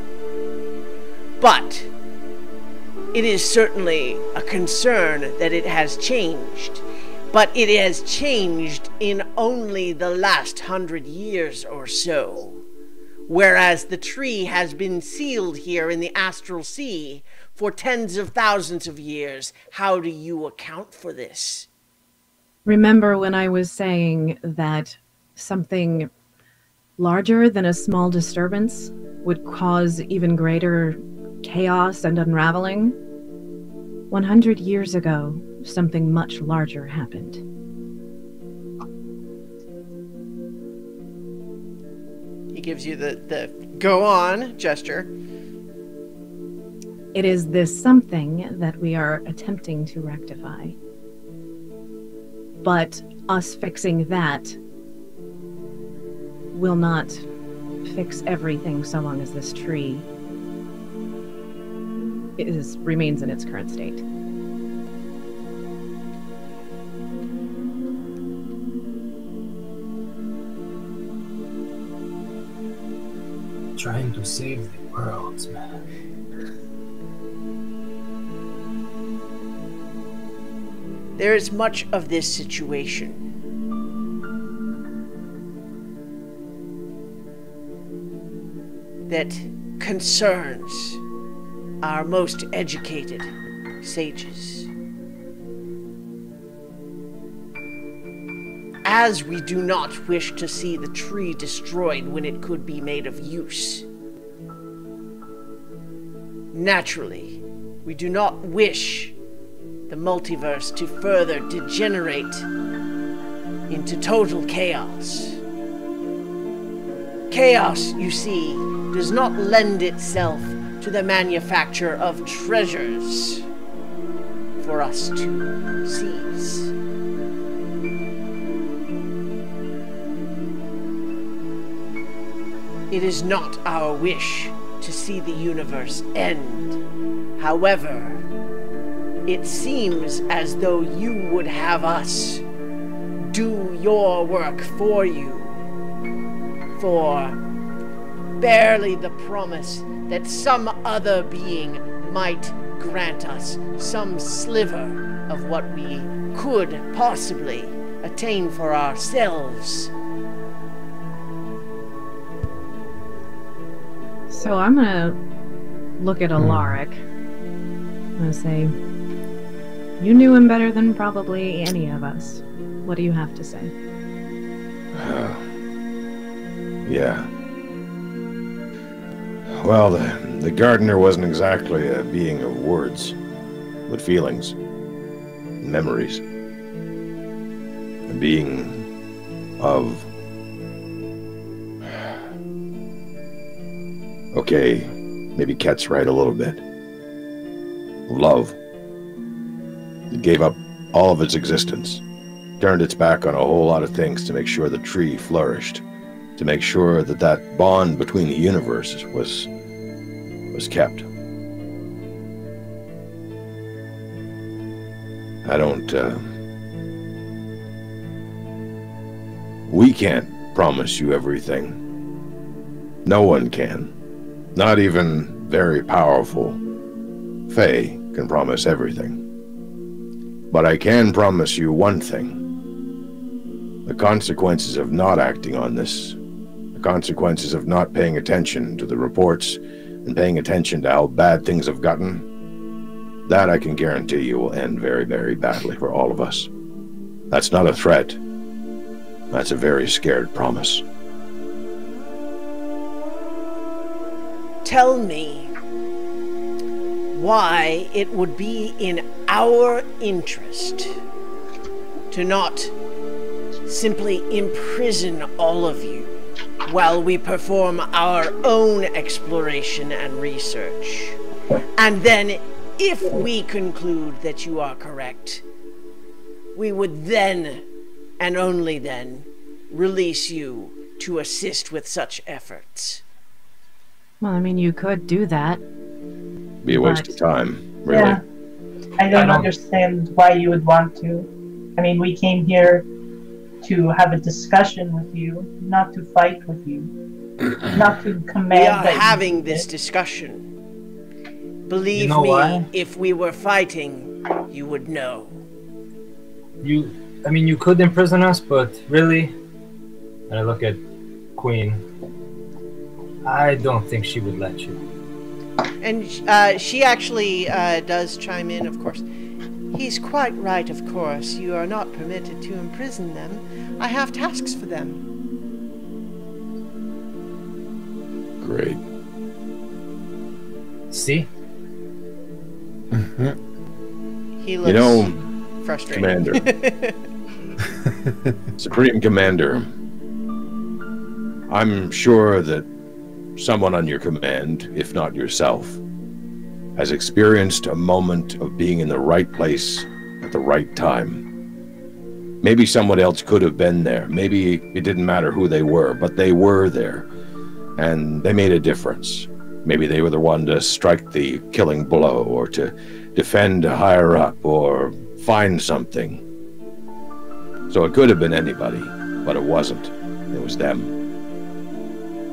But it is certainly a concern that it has changed. But it has changed in only the last 100 years or so. Whereas the tree has been sealed here in the Astral Sea for tens of thousands of years. How do you account for this? Remember when I was saying that something larger than a small disturbance would cause even greater chaos and unraveling? 100 years ago, something much larger happened. He gives you the go on gesture. It is this something that we are attempting to rectify. But us fixing that will not fix everything so long as this tree remains in its current state. Trying to save the world, man. There is much of this situation that concerns our most educated sages. As we do not wish to see the tree destroyed when it could be made of use. Naturally, we do not wish the multiverse to further degenerate into total chaos. Chaos, you see, does not lend itself to the manufacture of treasures for us to seize. It is not our wish to see the universe end. However, it seems as though you would have us do your work for you, for barely the promise that some other being might grant us some sliver of what we could possibly attain for ourselves. So I'm gonna look at Alaric. I'm gonna say, You knew him better than probably any of us. What do you have to say? Yeah. Well, the gardener wasn't exactly a being of words, but feelings, memories. A being of... Okay, maybe Ket's right a little bit. Love. It gave up all of its existence, turned its back on a whole lot of things to make sure the tree flourished, to make sure that that bond between the universes was kept. I don't, we can't promise you everything. No one can. Not even very powerful Fae can promise everything. But I can promise you one thing. The consequences of not acting on this, the consequences of not paying attention to the reports and paying attention to how bad things have gotten, that I can guarantee you will end very, very badly for all of us. That's not a threat. That's a very scared promise. Tell me why it would be in our interest to not simply imprison all of you while we perform our own exploration and research. And then, if we conclude that you are correct, we would then, and only then, release you to assist with such efforts. Well, I mean, you could do that. Be a waste of time, really. Yeah. I don't understand why you would want to. I mean, we came here to have a discussion with you, not to fight with you, not to command. We are that having this discussion. Believe know me, why? if we were fighting, you would know. You could imprison us, but really, and I look at Queen, I don't think she would let you. And she actually does chime in, of course. He's quite right, of course. You are not permitted to imprison them. I have tasks for them. Great. See? He looks frustrated. Commander. Supreme Commander. I'm sure that someone on your command, if not yourself, has experienced a moment of being in the right place at the right time. Maybe someone else could have been there. Maybe it didn't matter who they were, but they were there. And they made a difference. Maybe they were the one to strike the killing blow, or to defend a higher up, or find something. So it could have been anybody, but it wasn't. It was them.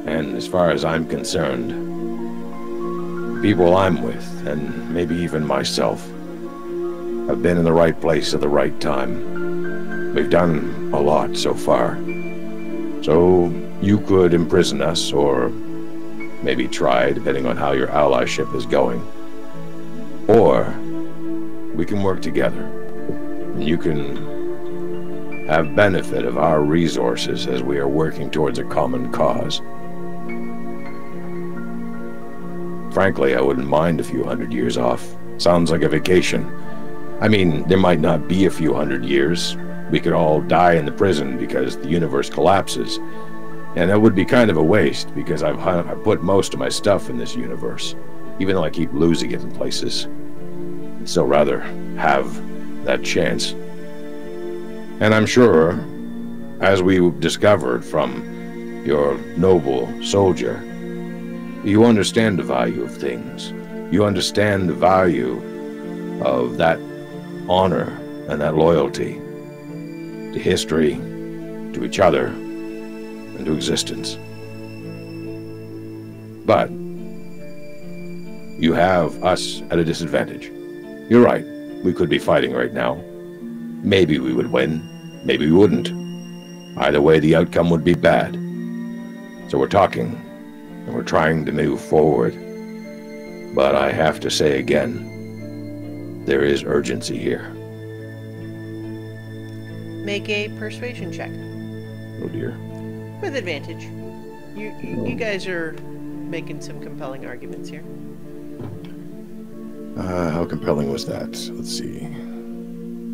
And as far as I'm concerned, people I'm with, and maybe even myself, have been in the right place at the right time. We've done a lot so far. So you could imprison us, or maybe try, depending on how your allyship is going. Or we can work together, and you can have benefit of our resources as we are working towards a common cause. Frankly, I wouldn't mind a few hundred years off. Sounds like a vacation. I mean, there might not be a few hundred years. We could all die in the prison because the universe collapses. And that would be kind of a waste, because I've put most of my stuff in this universe, even though I keep losing it in places. I'd still rather have that chance. And I'm sure, as we discovered from your noble soldier, you understand the value of things. You understand the value of that honor and that loyalty to history, to each other, and to existence. But you have us at a disadvantage. You're right, we could be fighting right now. Maybe we would win, maybe we wouldn't. Either way, the outcome would be bad. So we're talking, and we're trying to move forward. But I have to say again, there is urgency here. make a persuasion check Oh dear. with advantage. You guys are making some compelling arguments here. How compelling was that? Let's see.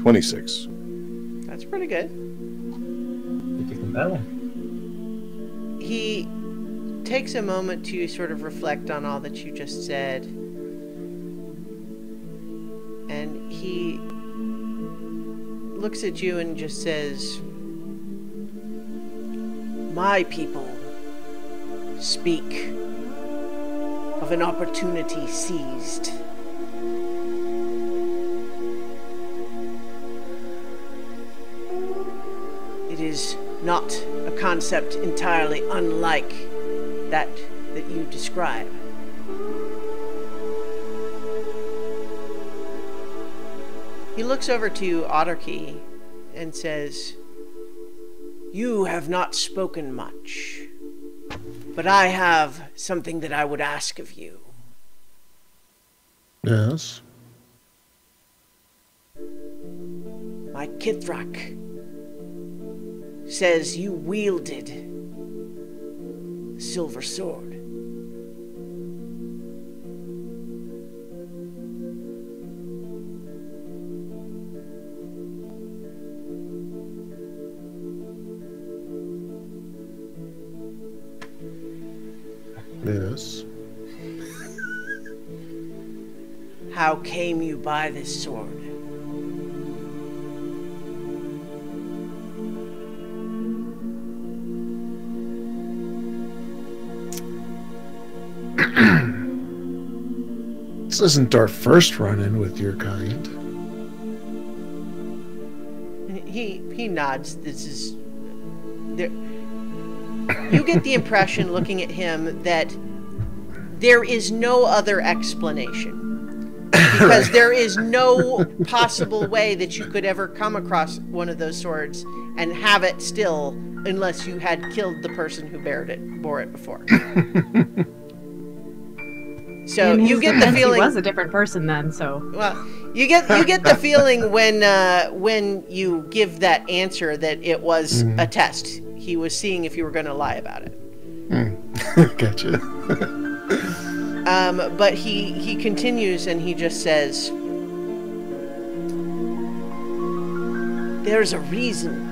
26. That's pretty good. Pretty compelling. He takes a moment to sort of reflect on all that you just said. And he looks at you and just says, "My people speak of an opportunity seized. It is not a concept entirely unlike that you describe. He looks over to Otterkey and says, "You have not spoken much, but I have something that I would ask of you. Yes. My Kithrak says you wielded the silver sword. Yes. How came you by this sword?" This isn't our first run-in with your kind. He nods. This is there. You get the impression, looking at him, that there is no other explanation, because there is no possible way that you could ever come across one of those swords and have it still, unless you had killed the person who bore it before. So In you his get the defense, feeling he was a different person then. So well, you get the feeling when you give that answer that it was a test. He was seeing if you were going to lie about it. Gotcha. But he continues and he just says, "There's a reason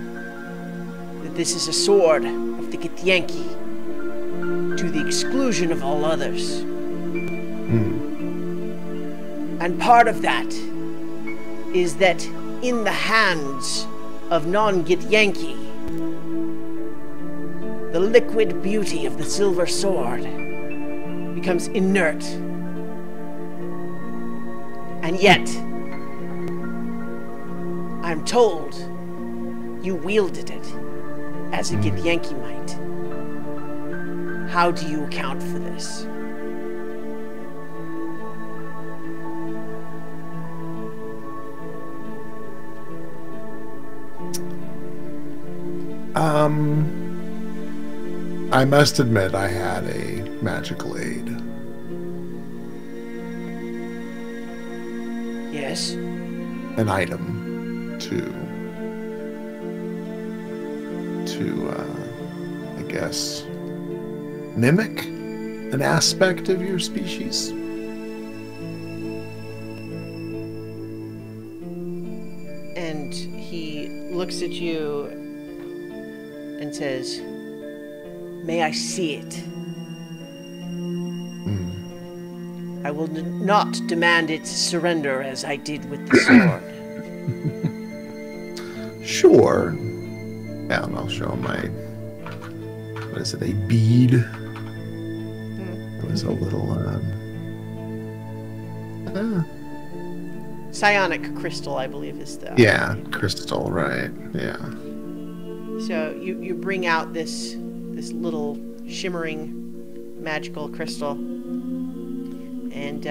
that this is a sword of the Githyanki, to the exclusion of all others. And part of that is that in the hands of non-Githyanki, the liquid beauty of the silver sword becomes inert. And yet, I'm told you wielded it as a Githyanki might. How do you account for this?" I must admit I had a magical aid. Yes? An item to I guess, mimic an aspect of your species. And he looks at you and says, "May I see it? I will not demand its surrender as I did with the sword." Sure. Yeah, and I'll show him my, what is it, a bead? It was a little, Psionic crystal, I believe, is the... yeah, crystal, right, yeah. So you bring out this little shimmering magical crystal, and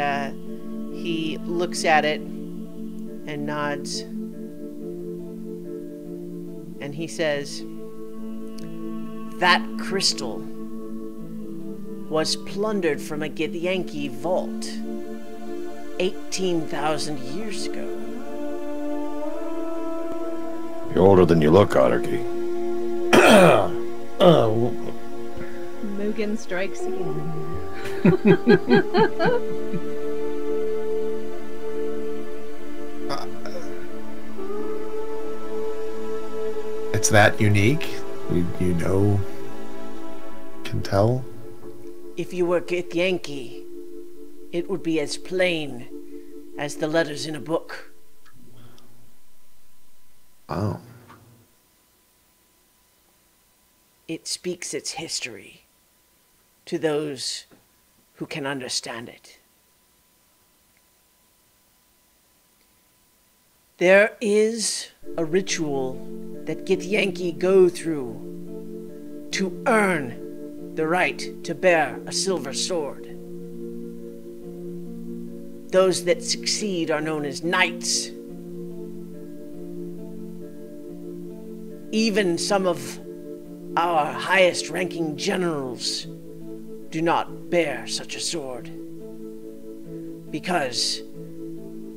he looks at it and nods, and he says, "That crystal was plundered from a Githyanki vault 18,000 years ago. You're older than you look, Otterkey. Mugen strikes again. It's that unique? You know, can tell? If you were Githyanki, it would be as plain as the letters in a book. Oh. It speaks its history to those who can understand it. There is a ritual that Githyanki go through to earn the right to bear a silver sword. Those that succeed are known as knights. Even some of our highest ranking generals do not bear such a sword, because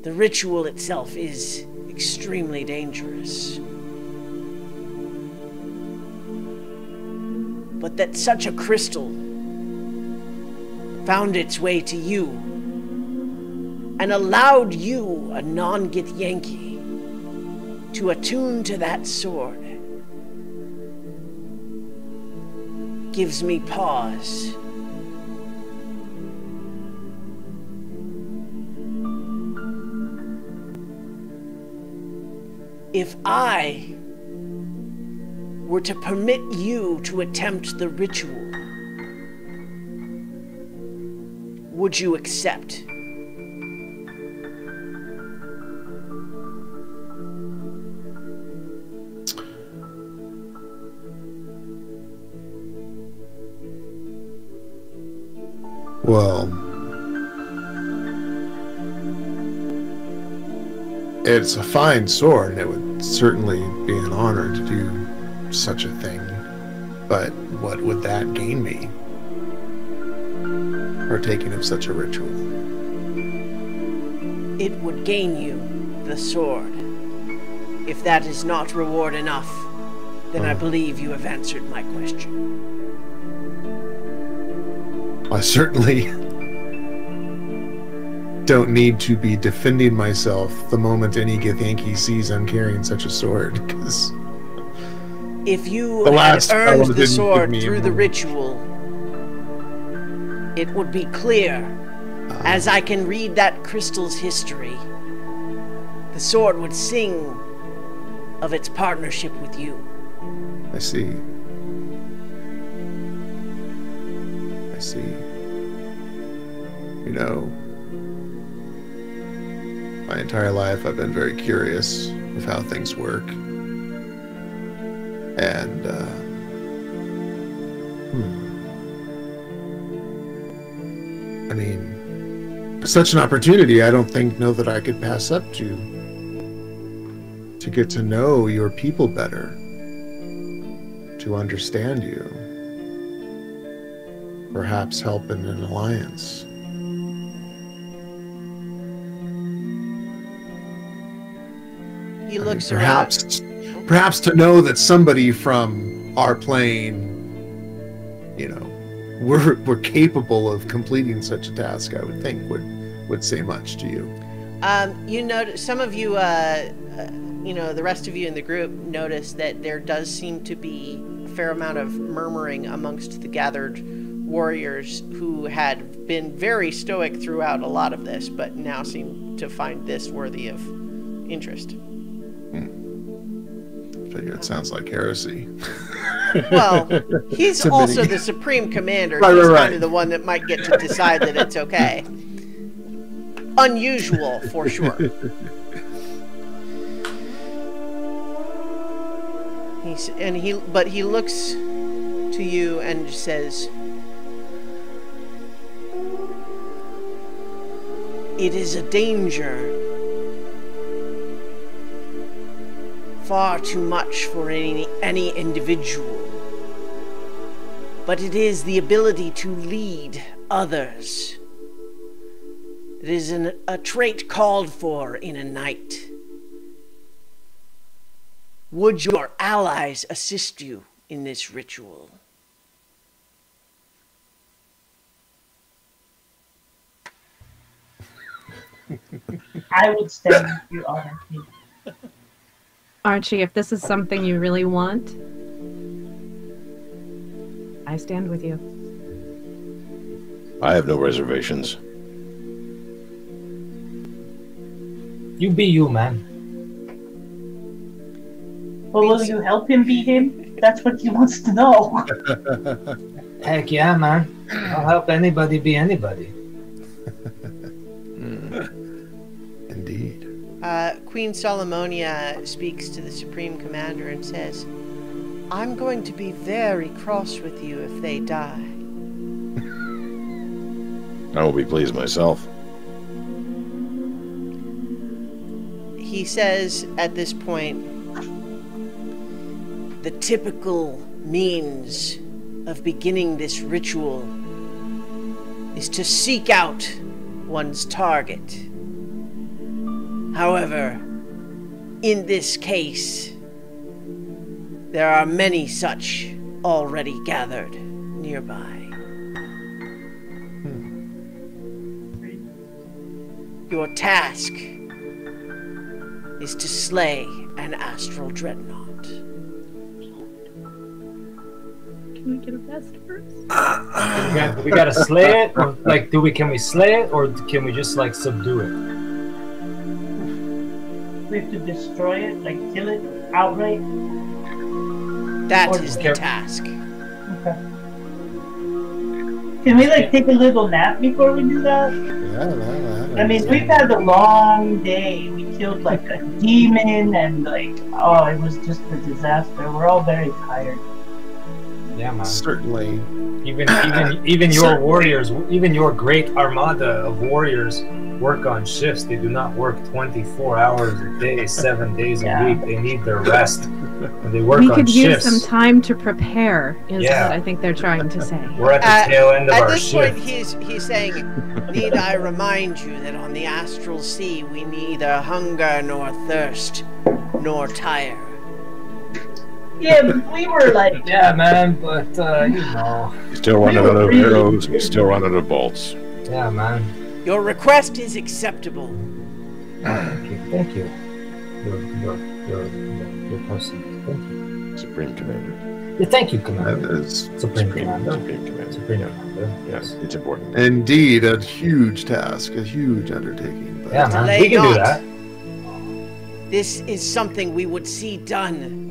the ritual itself is extremely dangerous. But that such a crystal found its way to you and allowed you, a non-Githyanki, to attune to that sword gives me pause. If I were to permit you to attempt the ritual, would you accept? Well, it's a fine sword, and it would certainly be an honor to do such a thing. But what would that gain me? Partaking of such a ritual. It would gain you the sword. If that is not reward enough, then I believe you have answered my question. I certainly don't need to be defending myself the moment any Githyanki sees I'm carrying such a sword, because if you had earned the sword through the ritual, it would be clear, as I can read that crystal's history, the sword would sing of its partnership with you. I see. I see. You know, my entire life I've been very curious of how things work. And, I mean, such an opportunity I don't know that I could pass up to get to know your people better, to understand you, perhaps help in an alliance. He looks around. Perhaps to know that somebody from our plane, you know, we're capable of completing such a task, I would think would say much to you. You know, some of you, you know, the rest of you in the group notice that there does seem to be a fair amount of murmuring amongst the gathered warriors who had been very stoic throughout a lot of this, but now seem to find this worthy of interest. It sounds like heresy. Well, he's also the supreme commander. He's kind of the one that might get to decide that it's okay. Unusual, for sure. But he looks to you and says, "It is a danger. Far too much for any individual. But it is the ability to lead others. It is a trait called for in a knight. Would your allies assist you in this ritual? I would stand with you, Archie. Archie, if this is something you really want, I stand with you. I have no reservations. You be you, man. Well, will you help him be him? That's what he wants to know. Heck yeah, man. I'll help anybody be anybody. Indeed. Queen Solomonia speaks to the Supreme Commander and says, I'm going to be very cross with you if they die. I will be pleased myself. He says at this point, the typical means of beginning this ritual is to seek out one's target. However, in this case, there are many such already gathered nearby. Your task is to slay an astral dreadnought. Can we get a best first? We gotta slay it? Or, like, can we slay it, or can we just, like, subdue it? We have to destroy it, like kill it outright. That Or- is the task. Okay. Can we like take a little nap before we do that? I mean, we've had a long day. We killed like a demon, and like, oh, it was just a disaster. We're all very tired. Yeah, man. Certainly. Even your warriors, even your great armada of warriors work on shifts. They do not work 24 hours a day, 7 days Yeah. a week. They need their rest. And they work We on could use shifts. some time to prepare, is Yeah. what I think they're trying to say. We're at the tail end of At our this shift. point, he's saying, need I remind you that on the astral sea we neither hunger nor thirst nor tire. Yeah, but we were like, Yeah, man, but you know. You still run out of arrows, you still run out of bolts. Yeah, man. Your request is acceptable. Thank you. Your person. Thank you. Supreme Commander. Yeah, thank you, That Commander. is Supreme Commander. Supreme Commander. Supreme Yeah. Commander. Yes, it's important. indeed a huge task, a huge undertaking. But Yeah, man. Delay We can do not. that. This is something we would see done.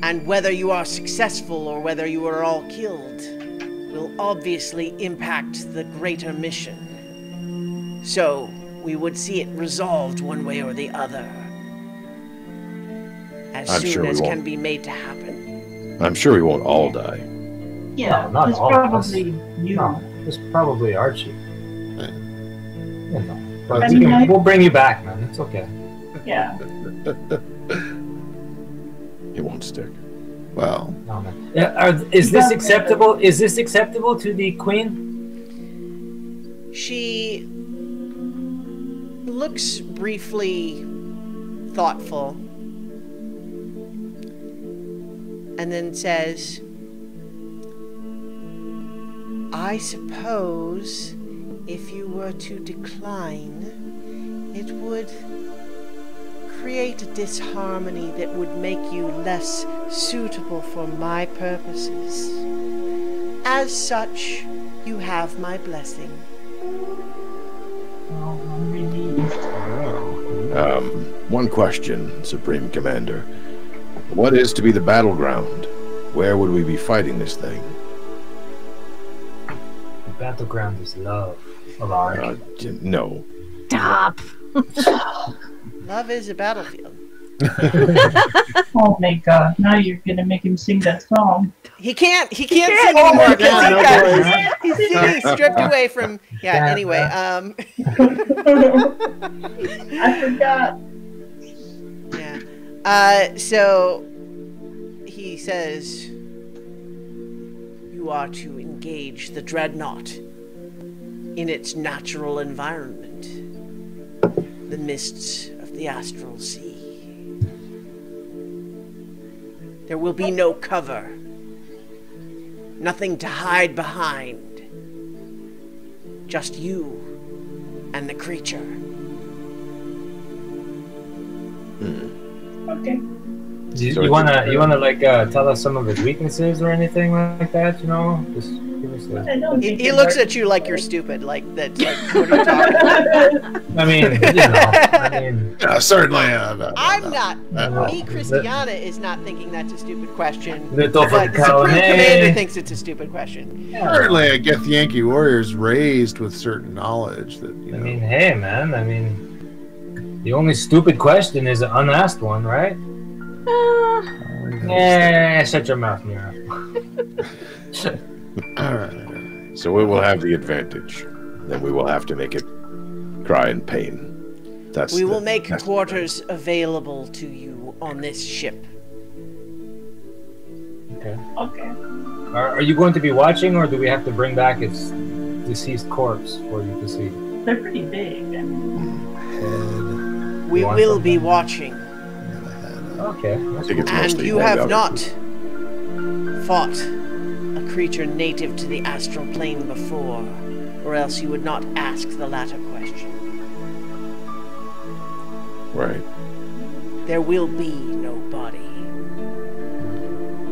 And whether you are successful or whether you are all killed will obviously impact the greater mission. So, we would see it resolved one way or the other. As I'm soon sure we as won't. can be made to happen. I'm sure we won't all die. yeah, No, not it's all of us. probably you. No, it's probably Archie. Yeah. You know. But I we mean, we'll bring you back, man. It's okay. Yeah. It won't stick. well, No, man. Is this acceptable? Is this acceptable to the Queen? She looks briefly thoughtful and then says, I suppose if you were to decline, it would create a disharmony that would make you less suitable for my purposes. As such, you have my blessing. Oh, I'm relieved. One question, Supreme Commander. What is to be the battleground? Where would we be fighting this thing? The battleground is love, Alaric. No. Stop! Love is a battlefield. Oh my god, now you're gonna make him sing that song. He can't sing anymore because Yeah, he's being stripped away from. Yeah. Yeah, Anyway, I forgot. yeah. So he says, "You are to engage the dreadnought in its natural environment, the mists of the astral sea. There will be no cover. Nothing to hide behind. Just you and the creature. Okay. You wanna like tell us some of his weaknesses or anything like that? You know, just give us I don't think He it looks hurt. at you like you're stupid. Like that's like, what are you talking about? I mean, you know, Yeah, certainly. I'm not. Uh, Me, Christiana, is not thinking that's a stupid question. Little But fucking the Supreme colonnade. Commander thinks it's a stupid question. Certainly, I get the Yankee Warriors raised with certain knowledge that you I know. mean, hey, man. I mean, the only stupid question is an unasked one, right? Shut your mouth, Mira. All right. So we will have the advantage. Then we will have to make it cry in pain. We will make that's the quarters available to you on this ship. Okay. Okay. Are you going to be watching, or do we have to bring back its deceased corpse for you to see? They're pretty big. Head. We want will something? be watching. Never had Okay. I think it's And mostly you head have out. not fought a creature native to the astral plane before, or else you would not ask the latter question. Right. There will be no body.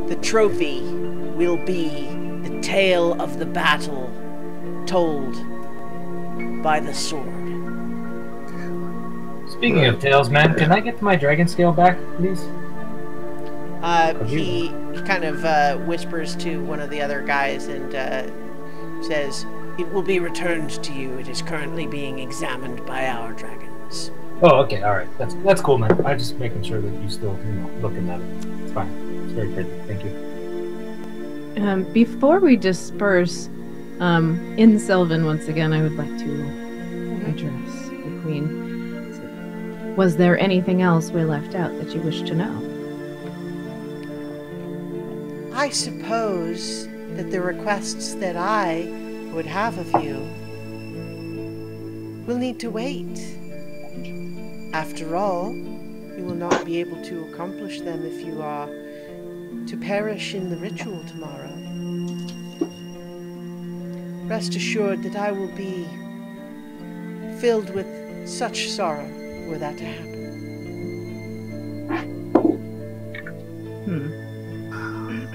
The trophy will be the tale of the battle told by the sword. Speaking of tails, man, can I get my dragon scale back, please? He kind of whispers to one of the other guys and says, "It will be returned to you. It is currently being examined by our dragons." Oh, okay, all right. That's cool, man. I'm just making sure that you still, looking at it. It's fine. It's very pretty. Thank you. Before we disperse, in Sylvan, once again, I would like to address the Queen. Was there anything else we left out that you wish to know? I suppose that the requests that I would have of you will need to wait. After all, you will not be able to accomplish them if you are to perish in the ritual tomorrow. Rest assured that I will be filled with such sorrow were that to happen.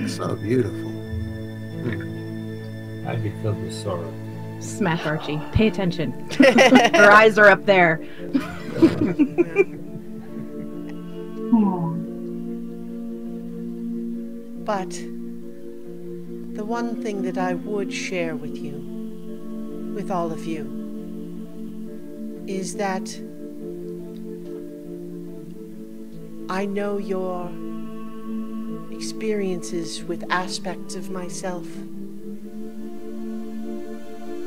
So beautiful. I'd be filled with sorrow. Smack Archie. Pay attention. Her eyes are up there. But the one thing that I would share with you, with all of you, is that I know your experiences with aspects of myself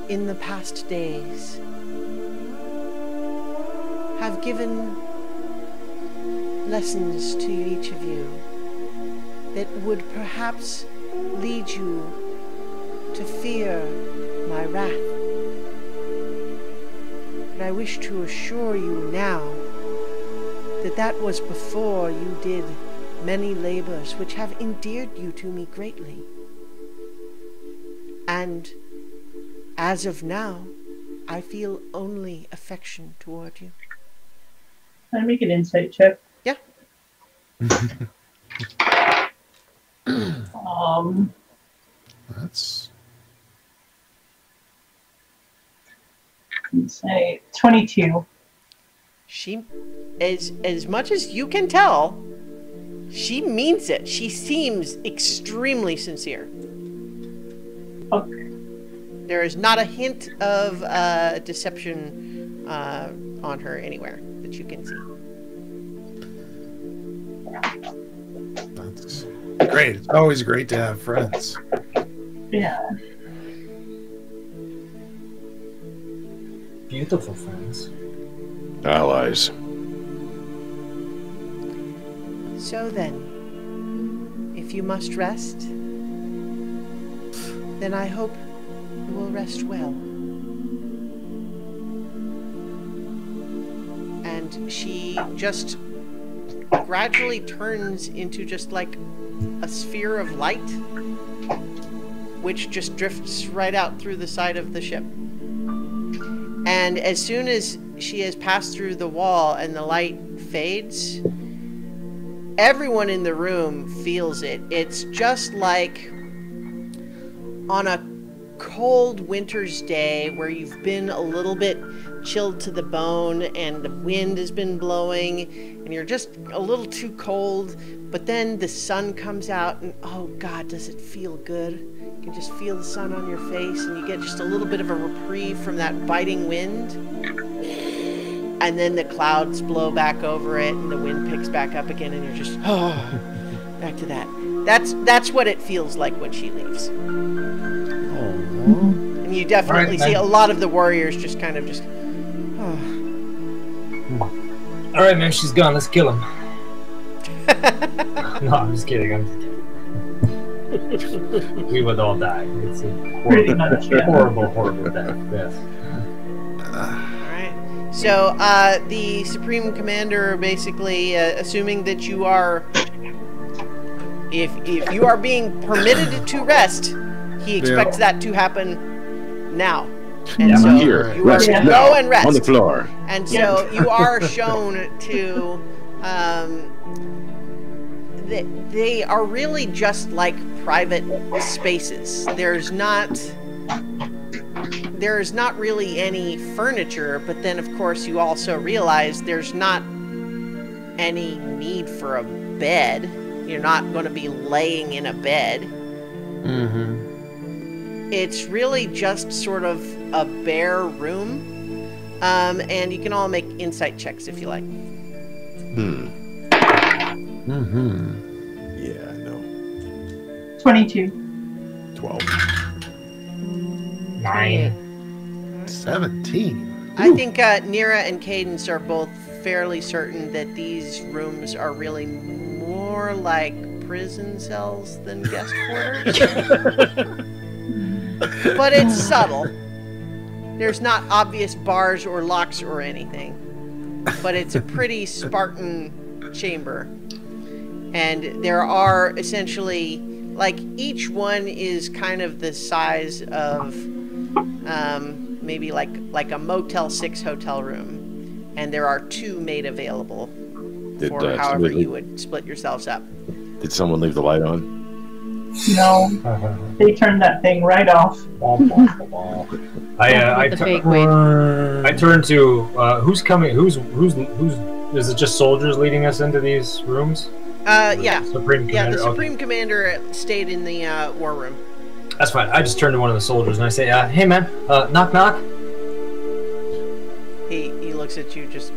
in the past days have given lessons to each of you that would perhaps lead you to fear my wrath. But I wish to assure you now that that was before you did many labors which have endeared you to me greatly. And as of now, I feel only affection toward you. Can I make an insight check? Yeah. That's Say 22. She, as much as you can tell, she means it. She seems extremely sincere. Okay. There is not a hint of deception on her anywhere that you can see. that's great. It's always great to have friends. Yeah. Beautiful friends. Allies. So then, if you must rest, then I hope you will rest well. And she just gradually turns into just like a sphere of light, which just drifts right out through the side of the ship. And as soon as she has passed through the wall and the light fades, everyone in the room feels it. It's just like on a cold winter's day where you've been a little bit chilled to the bone and the wind has been blowing and you're just a little too cold, but then the sun comes out and oh God, does it feel good. You can just feel the sun on your face and you get just a little bit of a reprieve from that biting wind, and then the clouds blow back over it and the wind picks back up again and you're just back to that. That's what it feels like when she leaves. And you definitely see a lot of the warriors just kind of just All right, man, she's gone. Let's kill him. No, I'm just kidding. We would all die. It's a horrible, horrible death. Yes. Alright. So, the Supreme Commander basically, assuming that you are... If you are being permitted to rest, he expects that to happen now. And so here, you rest are now, go and rest on the floor. And so you are shown to they are really just like private spaces. There's not really any furniture, but then of course you also realize there's not any need for a bed. You're not going to be laying in a bed. Mm-hmm. It's really just sort of a bare room. And you can all make insight checks if you like. Yeah, no. 22. 12. 9. 17. I think Nira and Cadence are both fairly certain that these rooms are really more like prison cells than guest quarters. But it's subtle. There's not obvious bars or locks or anything. But it's a pretty Spartan chamber. And there are essentially, like, each one is kind of the size of maybe like a Motel 6 hotel room. And there are 2 made available for however you would split yourselves up. Did someone leave the light on? No, they turned that thing right off. I turn to who's coming? Who's? Is it just soldiers leading us into these rooms? Yeah. Supreme Commander. Yeah, the Supreme Commander stayed in the war room. That's fine. I just turn to one of the soldiers and I say, "Hey, man, knock, knock." He looks at you, just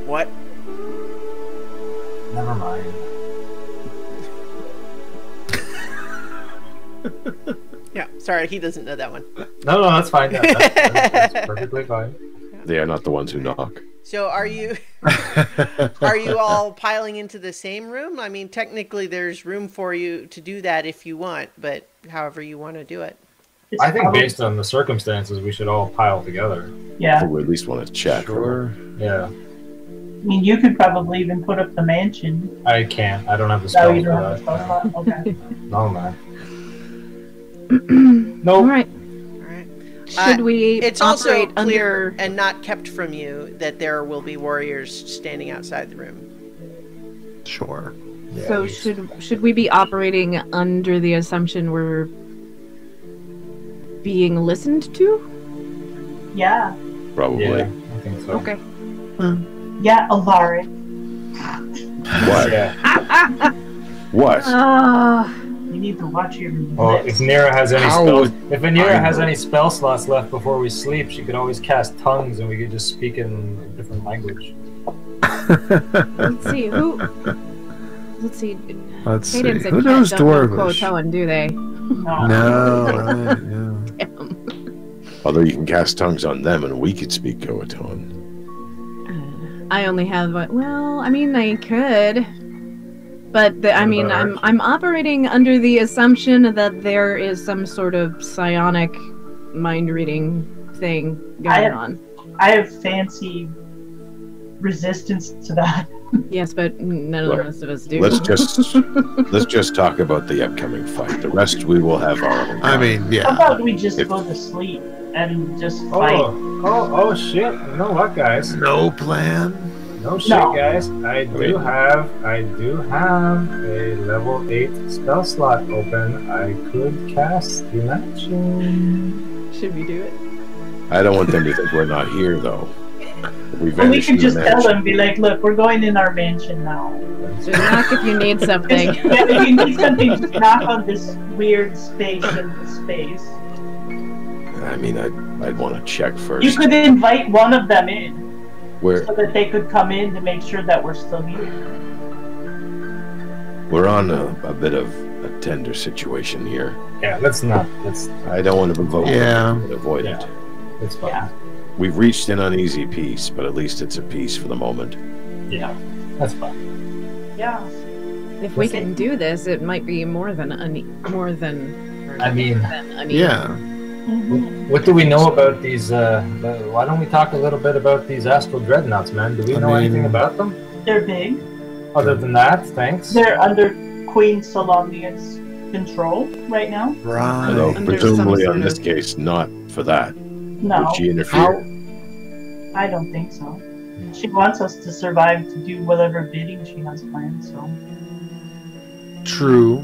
what? Never mind. Yeah, sorry, he doesn't know that one. No, that's fine. That's perfectly fine. They are not the ones who knock. So are you all piling into the same room? I mean, technically there's room for you to do that if you want, but however you want to do it. I think based on the circumstances, we should all pile together. Yeah. Or we at least want to chat. Sure. Yeah. I mean, you could probably even put up the mansion. I can't. I don't have the No, spells you for don't have that. the spell slot? Okay. No, man. All Nope. right. All right. Should we It's also operate clear under... and not kept from you that there will be warriors standing outside the room. Sure. Yeah, So should we be operating under the assumption we're being listened to? Yeah. Probably. Yeah, I think so. Okay. Yeah, Alaric. What? Yeah. What? You need to watch your Well, if lips. Nira has any How spells, would if Nira I has know? any spell slots left before we sleep, she could always cast tongues, and we could just speak in a different language. Let's see who. Let's see. Let's see. Cadence and Who Cat knows don't know Dwarvish? Quotoan, do they? No. No, right, no. Although you can cast tongues on them and we could speak Coaton. I only have well, I mean, I could, but I'm operating under the assumption that there is some sort of psionic mind reading thing going on. I have fancy resistance to that. Yes, but none of the Look, rest of us do. let's just talk about the upcoming fight. The rest we will have our own. I mean, How yeah. about we just If- go to sleep and just fight? Oh shit! You know what, guys? No plan. No shit, No. guys. I do have a level 8 spell slot open. I could cast Dimension. Should we do it? I don't want them to think we're not here, though. If we Well, we vanish can in the just tell mansion. them, be like, look, we're going in our mansion now. Just knock if you need something. Yeah, if you need something, just knock on this weird space in space. I mean, I'd want to check first. You could invite one of them in We're so that they could come in to make sure that we're still here. we're on a bit of a tender situation here. Yeah, let's not. Let's. I don't want to provoke Yeah. it, but avoid Yeah. it. It's fine. Yeah. We've reached an uneasy peace, but at least it's a peace for the moment. Yeah, that's fine. Yeah. If we can do this, it might be more than I mean, Yeah. Mhm. what do we know about these? Why don't we talk a little bit about these astral dreadnoughts, man? Do we I know mean- anything about them? They're big. Other than that, thanks. They're under Queen Solomnia's control right now. Although, Right. Under presumably, some in this sort case, not for that. No, Would she interfere? I don't think so. She wants us to survive to do whatever bidding she has planned, so. True.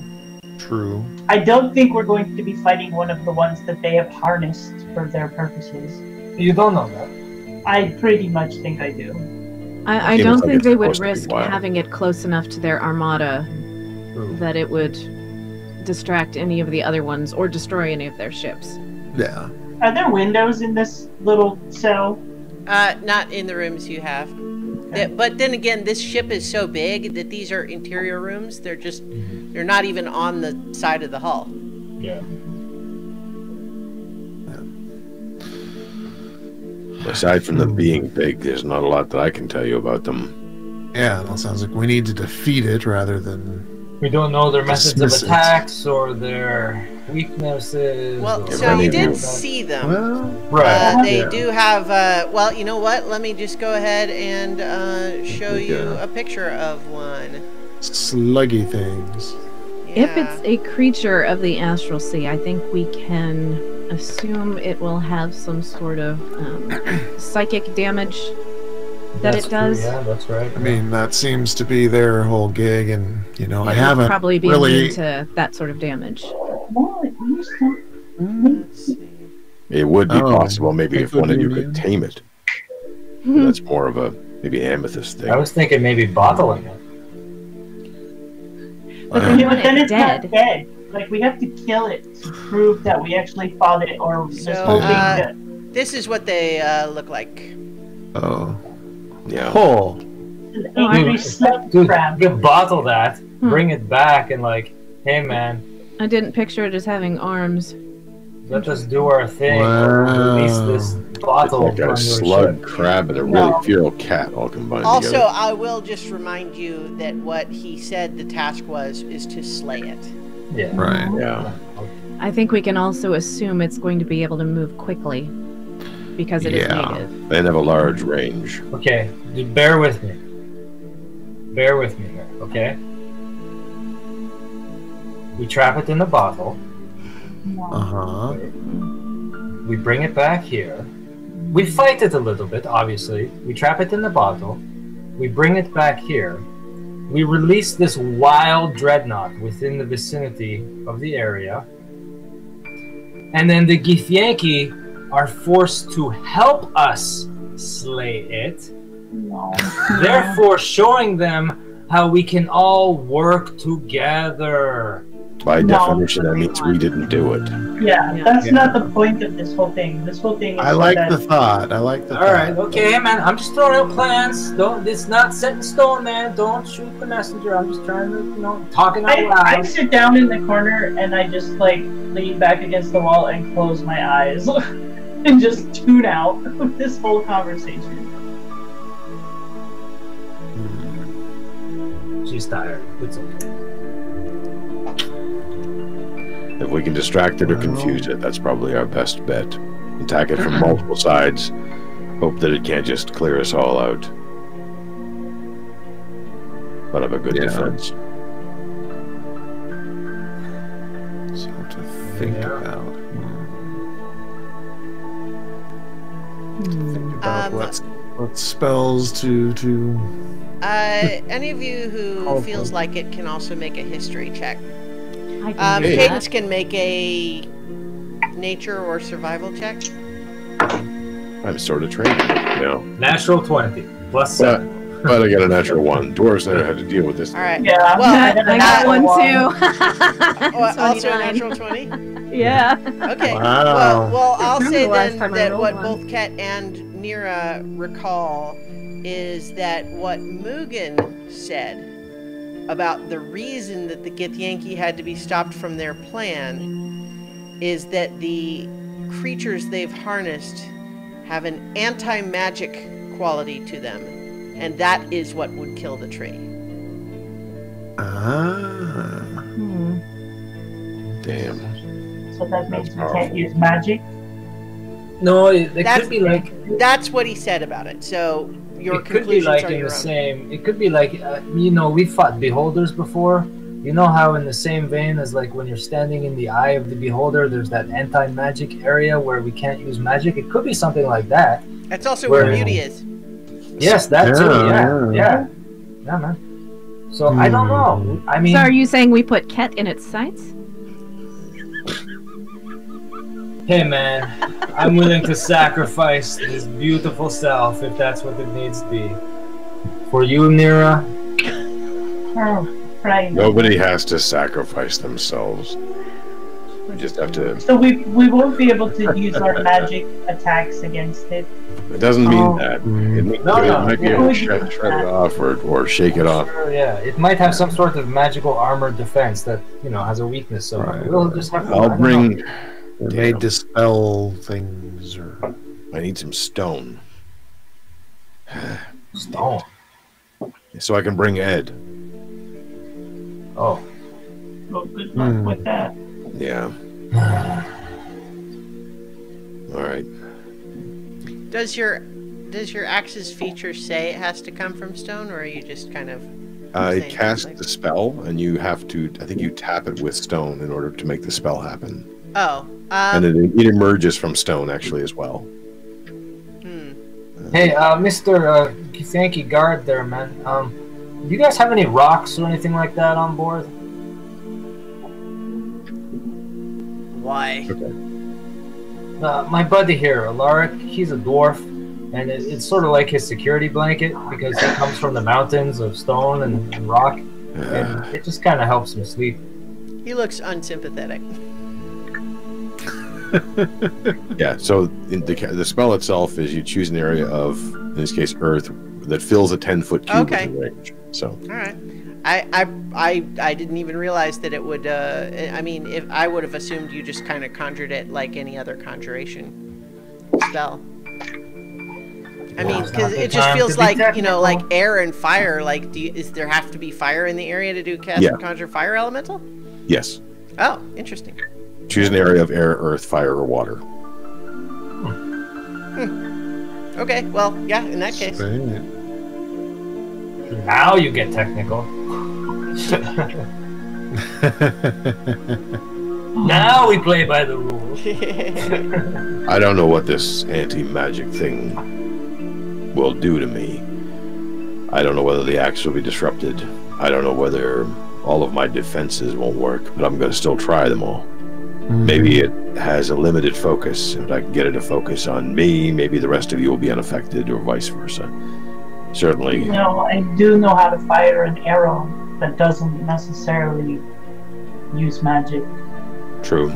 True. I don't think we're going to be fighting one of the ones that they have harnessed for their purposes. You don't know that. I pretty much think I do. I Seems don't like think it's they would supposed to be risk wild. having it close enough to their armada that it would distract any of the other ones or destroy any of their ships. Yeah. Are there windows in this little cell? Not in the rooms you have. But then again, this ship is so big that these are interior rooms. They're not even on the side of the hull. Yeah. Aside from them being big, there's not a lot that I can tell you about them. Yeah, well, sounds like we need to defeat it rather than. We don't know their methods of Dismiss it. attacks or their weaknesses. Well, or so any you of did you- see them. Well, right. They Yeah. do have, well, you know what? Let me just go ahead and show you Yeah. a picture of one. sluggy things. If Yeah. it's a creature of the astral sea, I think we can assume it will have some sort of psychic damage that That's it does. True, yeah, that's right. I mean, that seems to be their whole gig, and I It would haven't probably be really. immune to that sort of damage. What? You still- Let's see. It would be Oh, possible, maybe, it if could one of be you immune. could tame it. That's more of a maybe amethyst thing. I was thinking maybe bottling it. But Uh, then Yeah, when but then it's it's not dead, dead. Like, we have to kill it to prove that we actually fought it, or this So, whole thing that This is what they look like. Oh. yeah. Oh. an angry slug Dude, crab. you bottle that, Hmm. bring it back, and like, hey man, I didn't picture it as having arms. let us do our thing. Wow. Release this It's bottle like from a your slug, ship. crab, and a really No. feral cat all combined Also, together. I will just remind you that what he said the task was is to slay it. Yeah. Right. Yeah. I think we can also assume it's going to be able to move quickly because it is Yeah. native. They have a large range. Okay, dude, bear with me. Bear with me here, okay? We trap it in the bottle. Uh huh. We bring it back here. We fight it a little bit, obviously. We trap it in the bottle. We bring it back here. We release this wild dreadnought within the vicinity of the area. And then the Githyanki are forced to help us slay it, No. therefore showing them how we can all work together. By No. definition, that means we didn't do it. Yeah, Yeah. that's not the point of this whole thing. This whole thing is I like that the thought. I like the All right, thought. okay, man. I'm just throwing out plans. Don't. It's not set in stone, man. Don't shoot the messenger. I'm just trying to, talking out I loud. sit down in the corner and I just like lean back against the wall and close my eyes and just tune out of this whole conversation. She's tired. It's okay. If we can distract it or confuse it, that's probably our best bet. Attack it from multiple sides. Hope that it can't just clear us all out. but I have a good Yeah. defense. So to think Yeah. about. Hmm. Think about Um, what spells to Any of you who Oh, feels boy. like it can also make a history check. I can do Cadence that. can make a nature or survival check. I'm sort of trained, now, Natural 20 plus 7. but I got a natural 1. Dwarves never had to deal with this. All right. Yeah. Well, I I got one too. Also a 29. natural 20? Yeah. Okay. Wow. Well, I'll Remember say the last then time I that rolled what one. both Ket and Nira recall is that what Mugen said about the reason that the Githyanki had to be stopped from their plan is that the creatures they've harnessed have an anti-magic quality to them, and that is what would kill the tree. Hmm. Damn. So that means That's we can't use magic. No, it That's- could be like That's what he said about it. So your it could be conclusions like are in your the own. same. It could be like we fought beholders before. You know how in the same vein as like when you're standing in the eye of the beholder, there's that anti-magic area where we can't use magic. It could be something like that. That's also where Where- beauty is. Yes, that too. Yeah, Yeah, man. So I don't know. I mean, So are you saying we put Ket in its sights? hey man, I'm willing to sacrifice this beautiful self if that's what it needs to be. For you, Nira. Oh, right. Nobody has to sacrifice themselves. We just have to. So we won't be able to use our magic attacks against it. It doesn't mean Oh. that. It, No, it no, might be yeah. able to shred it off or shake it off. Sure, yeah, it might have some sort of magical armored defense that has a weakness. So Right. we'll just have to. I I'll don't bring. It may dispel things or I need some stone know. Stone. so I can bring Ed. Oh. Well, good luck Hmm. with that. Yeah. All right. Does your axe's feature say it has to come from stone, or are you just kind of I saying cast something? the spell, and you have to. I think you tap it with stone in order to make the spell happen, Oh, and it emerges from stone actually as well. Hey, Mr. Thank guard there, man. Do you guys have any rocks or anything like that on board? why? My buddy here, Alaric, he's a dwarf, and it's sort of like his security blanket because he comes from the mountains of stone and rock, and it just kind of helps him sleep. He looks unsympathetic. Yeah. So the spell itself is you choose an area of, in this case, Earth that fills a 10-foot cube Okay. within range. So All right. I didn't even realize that it would. I mean, if I would have assumed you just kind of conjured it like any other conjuration spell. I mean, Now's because not the it just time feels to be like technical. like air and fire. Like, is there have to be fire in the area to do cast Yeah. conjure fire elemental? yes, Oh, interesting. choose an area of air, earth, fire, or water. Okay, well, yeah. In that case, Now you get technical. Now we play by the rules. I don't know what this anti-magic thing will do to me. I don't know whether the axe will be disrupted. I don't know whether all of my defenses won't work, but I'm going to still try them all. Maybe it has a limited focus. If I can get it to focus on me, maybe the rest of you will be unaffected, or vice versa. Certainly. I do know how to fire an arrow that doesn't necessarily use magic. True.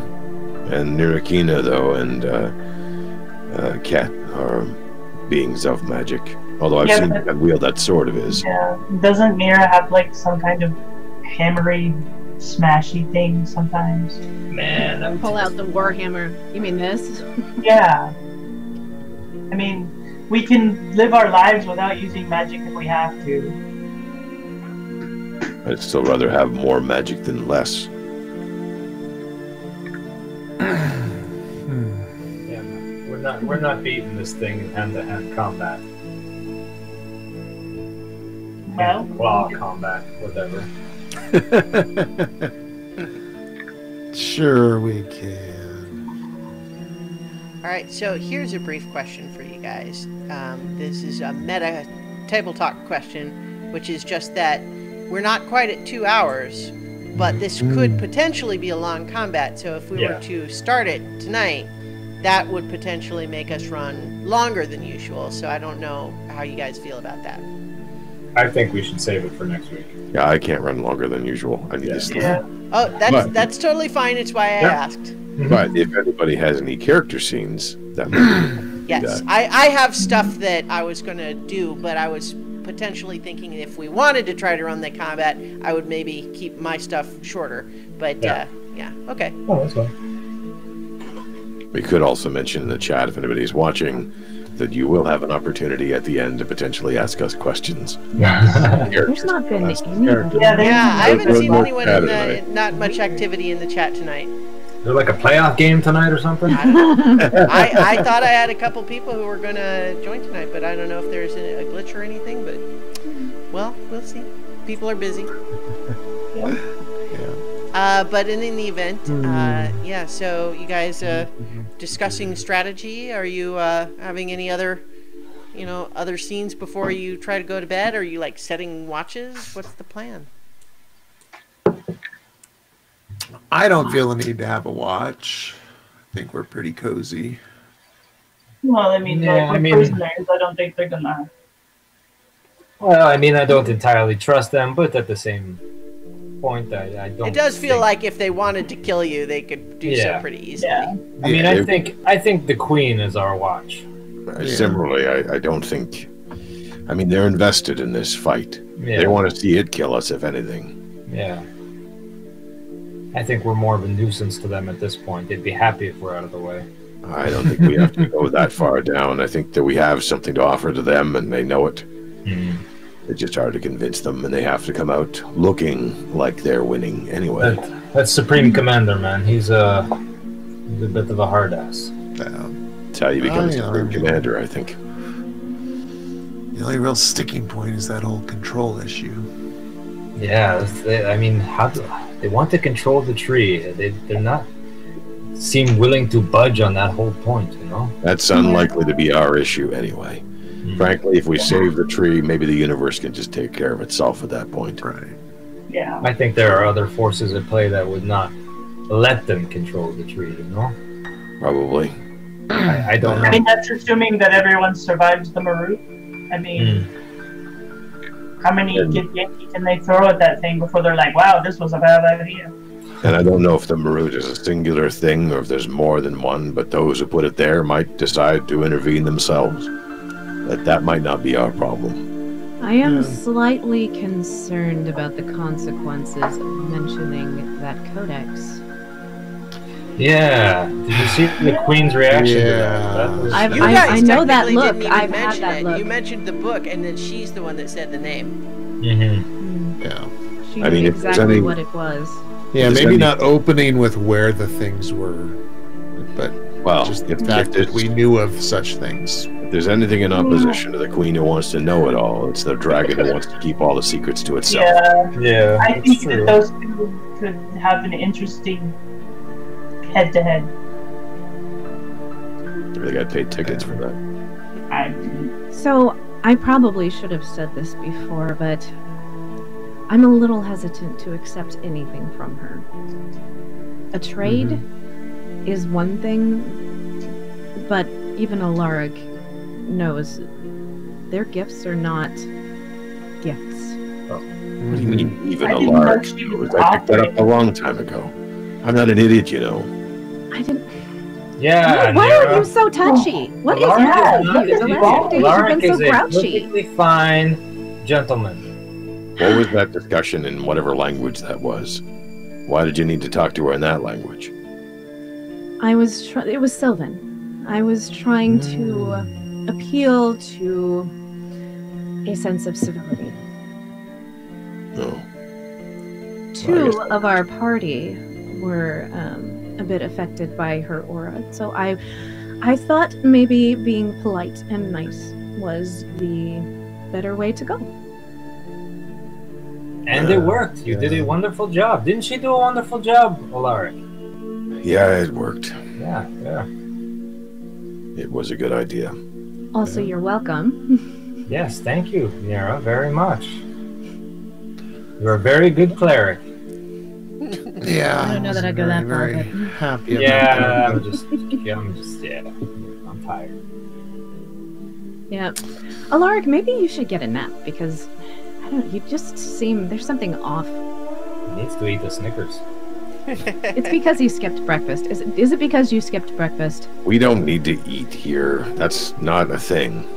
And Nirakina, though, and Cat are beings of magic. Although I've Yeah, seen but- that wield that sword of his. Yeah. Doesn't Mira have like some kind of hammery, smashy thing sometimes? Man, that Pull out the warhammer. You mean this? Yeah. I mean, we can live our lives without using magic if we have to. I'd still rather have more magic than less. Yeah, man. We're not beating this thing in hand-to-hand combat. Well, Claw combat, whatever. Sure, we can. All right, so here's a brief question for you guys. This is a meta table talk question, which is just that we're not quite at 2 hours, but this could potentially be a long combat. So if we were to start it tonight, that would potentially make us run longer than usual. So I don't know how you guys feel about that. I think we should save it for next week. Yeah, I can't run longer than usual. I need to sleep. yeah. Oh, that's totally fine. It's why I Yeah. asked. But if anybody has any character scenes, that might be Yes, I have stuff that I was going to do, but I was potentially thinking if we wanted to try to run the combat, I would maybe keep my stuff shorter. But yeah, okay. Oh, that's fine. We could also mention in the chat, if anybody's watching, that you will have an opportunity at the end to potentially ask us questions. There's not been any. Yeah, Yeah, I haven't no seen more anyone chat in tonight. not much activity in the chat tonight. Is there like a playoff game tonight or something? I thought I had a couple people who were going to join tonight, but I don't know if there's a glitch or anything. But well, we'll see. People are busy. But in the event, yeah. So you guys discussing strategy? Are you having any other, other scenes before you try to go to bed? Are you like setting watches? What's the plan? I don't feel a need to have a watch. I think we're pretty cozy. Well, I mean, Yeah, like, I with mean- prisoners, I don't think they're gonna. Well, I mean, I don't entirely trust them, but at the same point, I don't. It does feel think- like if they wanted to kill you, they could do so Yeah. pretty easily. Yeah. I mean, Yeah, I think the Queen is our watch. Similarly, I don't think. I mean, they're invested in this fight. Yeah. They want to see it kill us, if anything. Yeah. I think we're more of a nuisance to them at this point. They'd be happy if we're out of the way. I don't think we have to go that far down. I think that we have something to offer to them, and they know it. It's just hard to convince them, and they have to come out looking like they're winning anyway. That's Supreme Commander, man. He's a bit of a hard ass. That's how you become Supreme Commander, I think. The only real sticking point is that whole control issue. Yeah, I mean, they want to control the tree. They're not seem willing to budge on that whole point, That's unlikely to be our issue anyway. Frankly, if we save the tree, maybe the universe can just take care of itself at that point. Right. Yeah. I think there are other forces at play that would not let them control the tree, Probably. I don't I know. mean, that's assuming that everyone survives the Marut. I mean, how many Githyanki can they throw at that thing before they're like, wow, this was a bad idea? And I don't know if the Marut is a singular thing or if there's more than one, but those who put it there might decide to intervene themselves. That might not be our problem. I am slightly concerned about the consequences of mentioning that codex. Yeah. Did you see the Queen's reaction to that? That was- I've- You I guys know that technically look. didn't even I've had mention that it. look. You mentioned the book, and then she's the one that said the name. Mhm. Yeah. She I knew mean, if there's exactly any- what it was. Yeah, Does maybe any- not opening with where the things were, but Well, just the if fact that there's- we knew of such things. If there's anything in opposition to the Queen who wants to know it all, it's the dragon who wants to keep all the secrets to itself. Yeah. Yeah, I that's think true. that those two could have an interesting head-to-head. They got paid tickets for that. So, I probably should have said this before, but I'm a little hesitant to accept anything from her. A trade is one thing, but even Alaric knows their gifts are not gifts. What do you mean, even I a didn't know lark? she was I picked that up a operating. long time ago. I'm not an idiot, you know. I didn't. Yeah, Why Nira. are you so touchy? What is Alaric it? is not- The last few days Alaric you've been is so a grouchy. perfectly fine gentleman. What was that discussion in whatever language that was? Why did you need to talk to her in that language? It was Sylvan. I was trying to appeal to a sense of civility. No. Two of our party were a bit affected by her aura, so I thought maybe being polite and nice was the better way to go. And it worked. You did a wonderful job. Didn't she do a wonderful job, Alaric? Yeah, it worked. Yeah, yeah. It was a good idea. Also, you're welcome. Yes, thank you, Nira, very much. You're a very good cleric. Yeah. I don't know that I'd go that far, very but- happy. about Yeah, that. I'm tired. Yeah. Alaric, maybe you should get a nap because I don't. You just seem there's something off. He needs to eat the Snickers. It's because he skipped breakfast. Is it because you skipped breakfast? We don't need to eat here. That's not a thing.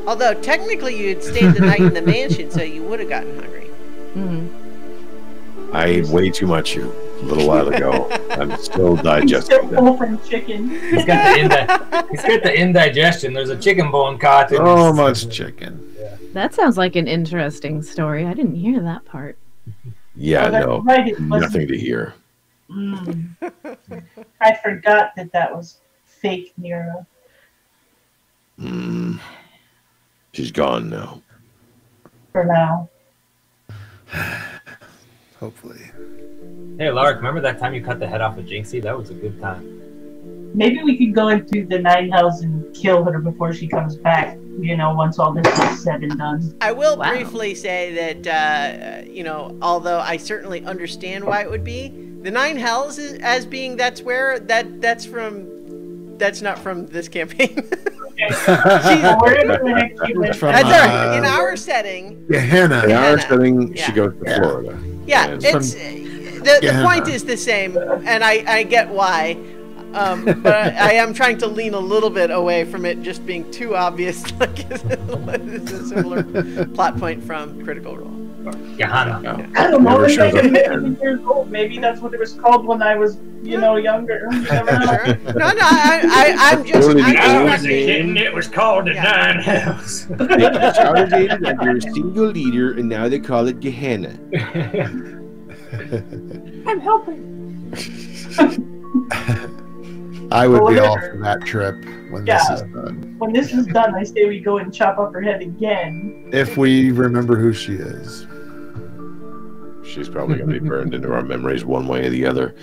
Although technically you had stayed the night in the mansion, so you would have gotten hungry. Mm. I ate way too much a little while ago. I'm still He's digesting still that. full from chicken. He's got the indigestion. There's a chicken bone caught in So his- much chicken. That sounds like an interesting story. I didn't hear that part. Yeah, Oh, that's no, right, it wasn't- nothing to hear. I forgot that was fake Nero. She's gone now. For now. Hopefully. Hey, Alaric, remember that time you cut the head off of Jinxie? That was a good time. Maybe we could go into the 9 house and kill her before she comes back. You know, once all this is said and done. I will Wow. briefly say that, although I certainly understand why it would be, the 9 hells is, as being that's not from this campaign. So we're gonna keep it. From, That's our, in our setting. Gehenna. In our Yeah. setting, Yeah. she goes to Yeah. Florida. Yeah, And- it's the point is the same, and I get why. But I am trying to lean a little bit away from it just being too obvious. Like it's a similar plot point from Critical Role. Gehenna. I don't know. Never It's shows like up I'm again. 15 years old. Maybe that's what it was called when I was, younger. You never know. Sure. No, I'm just. Really, I'm the just old recommending- it was called the Yeah. 9 Hells. They consolidated under a single leader, and now they call it Gehenna. I'm helping. I would be Well, all for that trip when this Yeah. is done. When this is done, I say we go and chop up her head again. If we remember who she is. She's probably going to be burned into our memories one way or the other.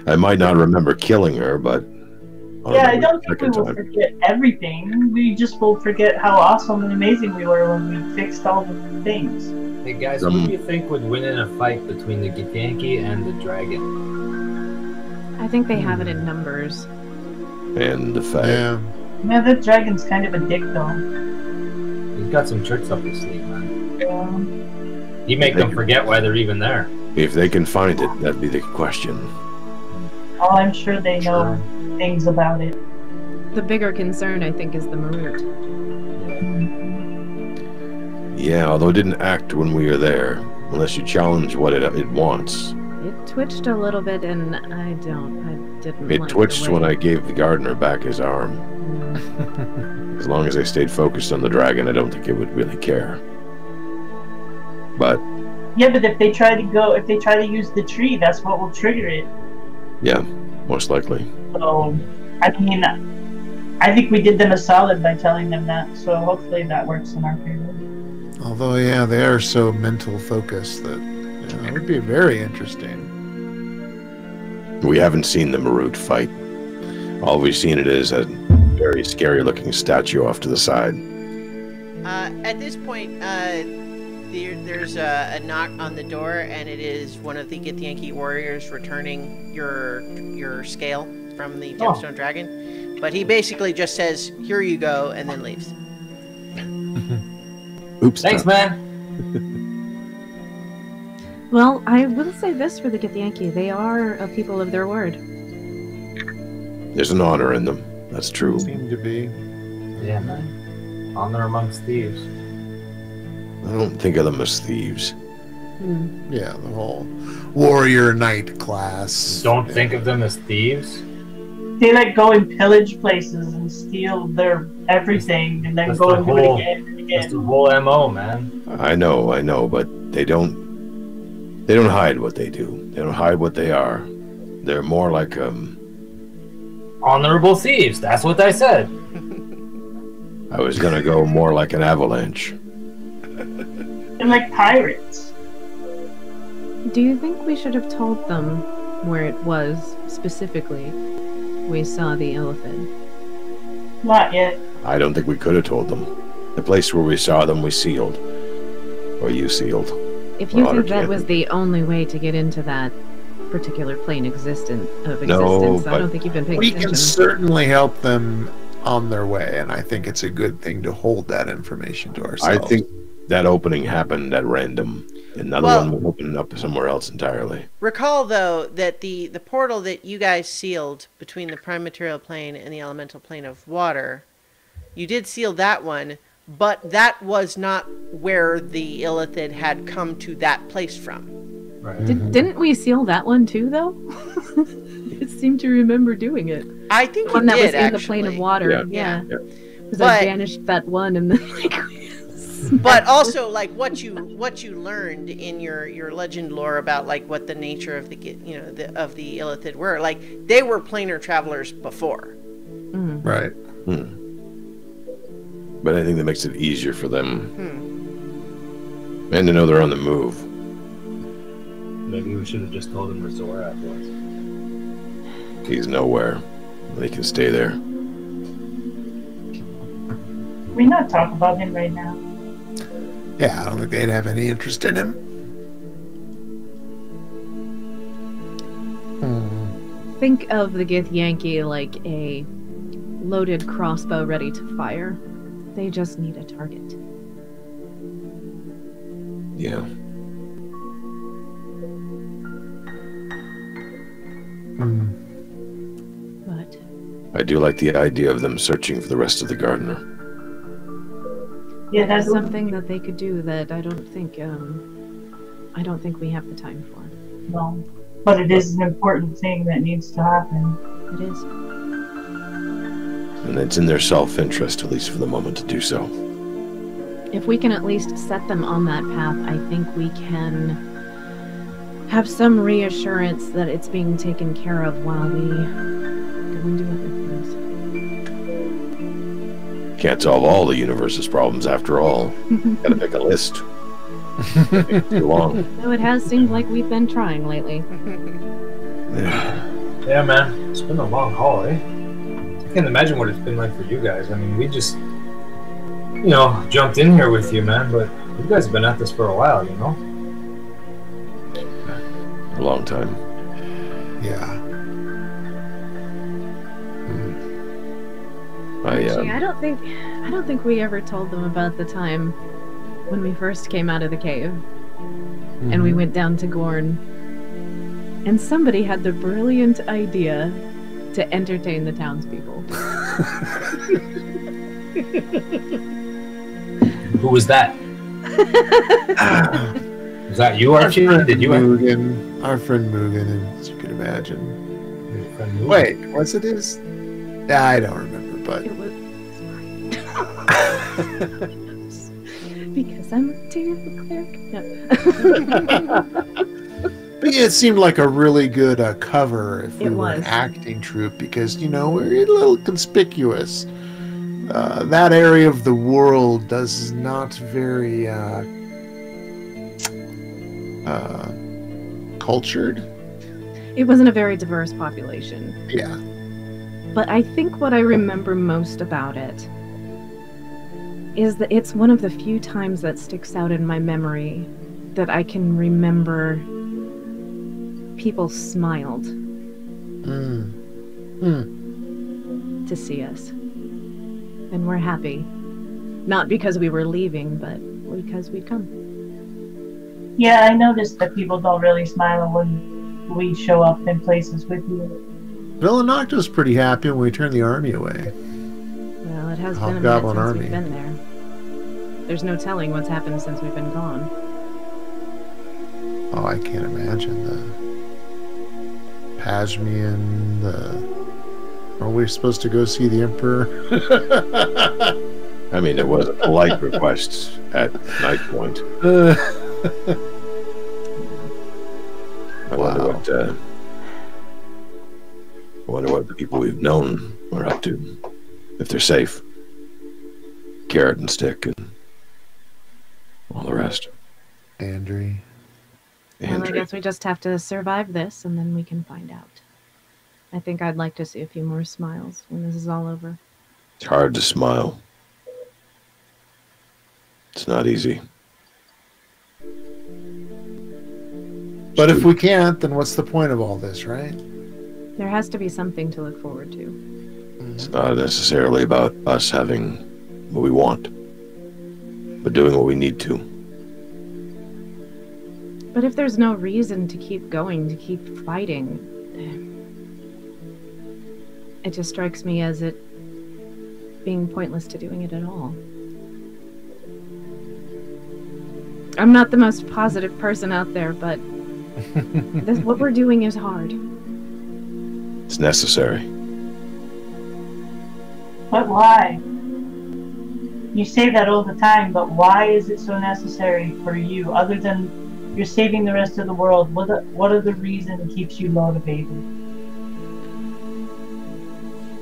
I might not remember killing her, but I'll Yeah, I remember don't the think we second will time. forget everything. We just will forget how awesome and amazing we were when we fixed all the things. Hey guys, who do you think would win in a fight between the Githyanki and the dragon? I think they have it in numbers. And the fact. Yeah. Yeah, that dragon's kind of a dick, though. He's got some tricks up his sleeve, man. Yeah. He make them forget why they're even there. If they can find it, that'd be the question. Oh, I'm sure they know things about it. The bigger concern, I think, is the Marut. Yeah, although it didn't act when we were there, unless you challenge what it wants. It twitched a little bit, and I didn't. It like twitched the when way- I gave the gardener back his arm. As long as they stayed focused on the dragon, I don't think it would really care. But Yeah, but if they try to use the tree, that's what will trigger it. yeah, most likely. So, I mean, I think we did them a solid by telling them that. So hopefully that works in our favor. Although, yeah, they are so mental focused that it would be very interesting. We haven't seen the Marut fight. All we've seen it is a very scary looking statue off to the side. At this point, there's a knock on the door, and it is one of the Githyanki warriors returning your scale from the Gemstone Dragon. But he basically just says, "Here you go," and then leaves. Oops. Thanks, man. Well, I will say this for the Githyanki. They are a people of their word. There's an honor in them. That's true. Seem to be. Yeah, man. Honor amongst thieves. I don't think of them as thieves. Yeah, the whole warrior knight class. Don't think of them as thieves. They like go and pillage places and steal their everything, and then That's go the and do whole- it again and That's the again. whole MO, man. I know, but they don't hide what they do. They don't hide what they are. They're more like Honorable thieves. That's what I said. I was gonna go more like an avalanche. And like pirates. Do you think we should have told them where it was specifically we saw the elephant? Not yet. I don't think we could have told them. The place where we saw them, we sealed. Or you sealed. If you Well, think that Arcane. was the only way to get into that particular plane of existence, No, I don't but think you've been paying We attention. can certainly help them on their way, and I think it's a good thing to hold that information to ourselves. I think that opening happened at random. Another Well- one will open up somewhere else entirely. Recall, though, that the portal that you guys sealed between the prime material plane and the elemental plane of water, you did seal that one, but that was not where the Illithid had come to that place from. Right. Didn't we seal that one too, though? It seemed to remember doing it. I think The one you that did, was in the plane of Yeah. water. Yeah. Yeah. Because I But- banished that one and then like But also, like what you learned in your legend lore about like what the nature of the Illithid were, like they were planar travelers before. Right. But I think that makes it easier for them. And to know they're on the move. Maybe we should have just told him where Zorak was. He's nowhere. They can stay there. We not talk about him right now. Yeah, I don't think they'd have any interest in him. think of the Githyanki like a loaded crossbow ready to fire. They just need a target. Yeah. But I do like the idea of them searching for the rest of the gardener. Yeah, that's that's something that they could do that I don't think we have the time for. no. But it is an important thing that needs to happen. It is. And it's in their self-interest, at least for the moment, to do so. If we can at least set them on that path, I think we can have some reassurance that it's being taken care of while we go and do other things. Can't solve all the universe's problems after all. Gotta pick a list. Too long. Though it has seemed like we've been trying lately. Yeah, man. It's been a long haul, eh? I can't imagine what it's been like for you guys. I mean, we just, jumped in here with you, man, but you guys have been at this for a while, you know? A long time. Yeah. Actually, I don't think we ever told them about the time when we first came out of the cave and we went down to Gorn, and somebody had the brilliant idea to entertain the townspeople. Who was that? Was that you, Archie? Did you? Mugen, our friend Mugen, as you can imagine. Wait, was it his? I don't remember, but It was because I'm a terrible cleric. No. But yeah, it seemed like a really good cover if we It were an was. acting troupe because, we're a little conspicuous. That area of the world does not very cultured. It wasn't a very diverse population. Yeah. But I think what I remember most about it is that it's one of the few times that sticks out in my memory that I can remember people smiled to see us. And we're happy. Not because we were leaving, but because we'd come. Yeah, I noticed that people don't really smile when we show up in places with you. Villanocto's pretty happy when we turn the army away. Well, it has been a minute Hobgoblin since army. we've been there. There's no telling what's happened since we've been gone. Oh, I can't imagine the Pashmian, Are we supposed to go see the Emperor? I mean, it was a polite request at night point. I wonder what the people we've known are up to. If they're safe. Carrot and Stick and all the rest. Andrew. Well, I Andrew. guess we just have to survive this, and then we can find out. I think I'd like to see a few more smiles when this is all over. It's hard to smile. It's not easy. But if we can't, then what's the point of all this, right? There has to be something to look forward to. It's not necessarily about us having what we want, but doing what we need to. But if there's no reason to keep going, to keep fighting, it just strikes me as it being pointless to doing it at all. I'm not the most positive person out there, but what we're doing is hard. It's necessary. But why? You say that all the time, but why is it so necessary for you? Other than you're saving the rest of the world, what other reason keeps you motivated?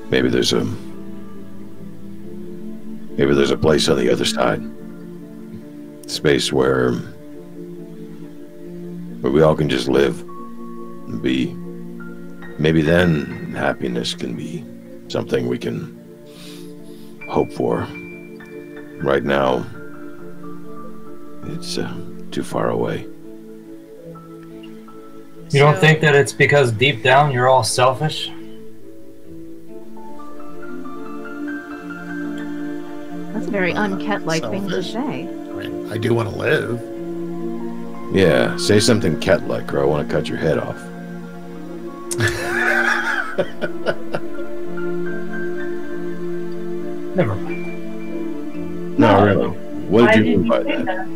Maybe there's a place on the other side. Space where we all can just live and be. Maybe then happiness can be something we can hope for. Right now, it's too far away. You don't think that it's because deep down you're all selfish? That's a very uncat-like thing to Selfish. say. I mean, I do want to live. Yeah, say something cat-like, or I want to cut your head off. Never mind. No, really. What Why did you did mean you by say that? that?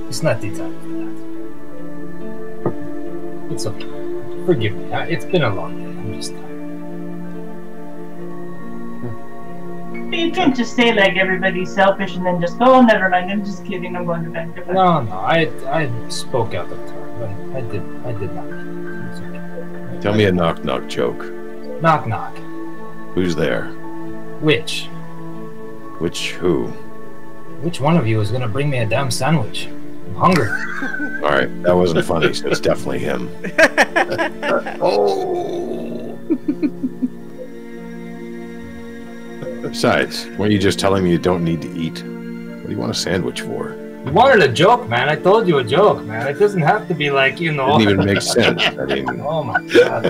It's not the time for that. It's okay. Forgive me. It's been a long day. I'm just tired. But you can't just say like everybody's selfish and then just go, oh, never mind, I'm just kidding, I'm going to bed. Goodbye." No. I spoke out of turn, but I did not mean it. It's okay. Tell me a knock-knock joke. Knock knock. Who's there? Which? Which who? Which one of you is gonna bring me a damn sandwich? I'm hungry. All right, that wasn't funny, so it's definitely him. Oh! Besides, weren't you just telling me you don't need to eat? What do you want a sandwich for? You wanted a joke, man. I told you a joke, man. It doesn't have to be like, you know. Didn't even make sense. I mean, Oh my god.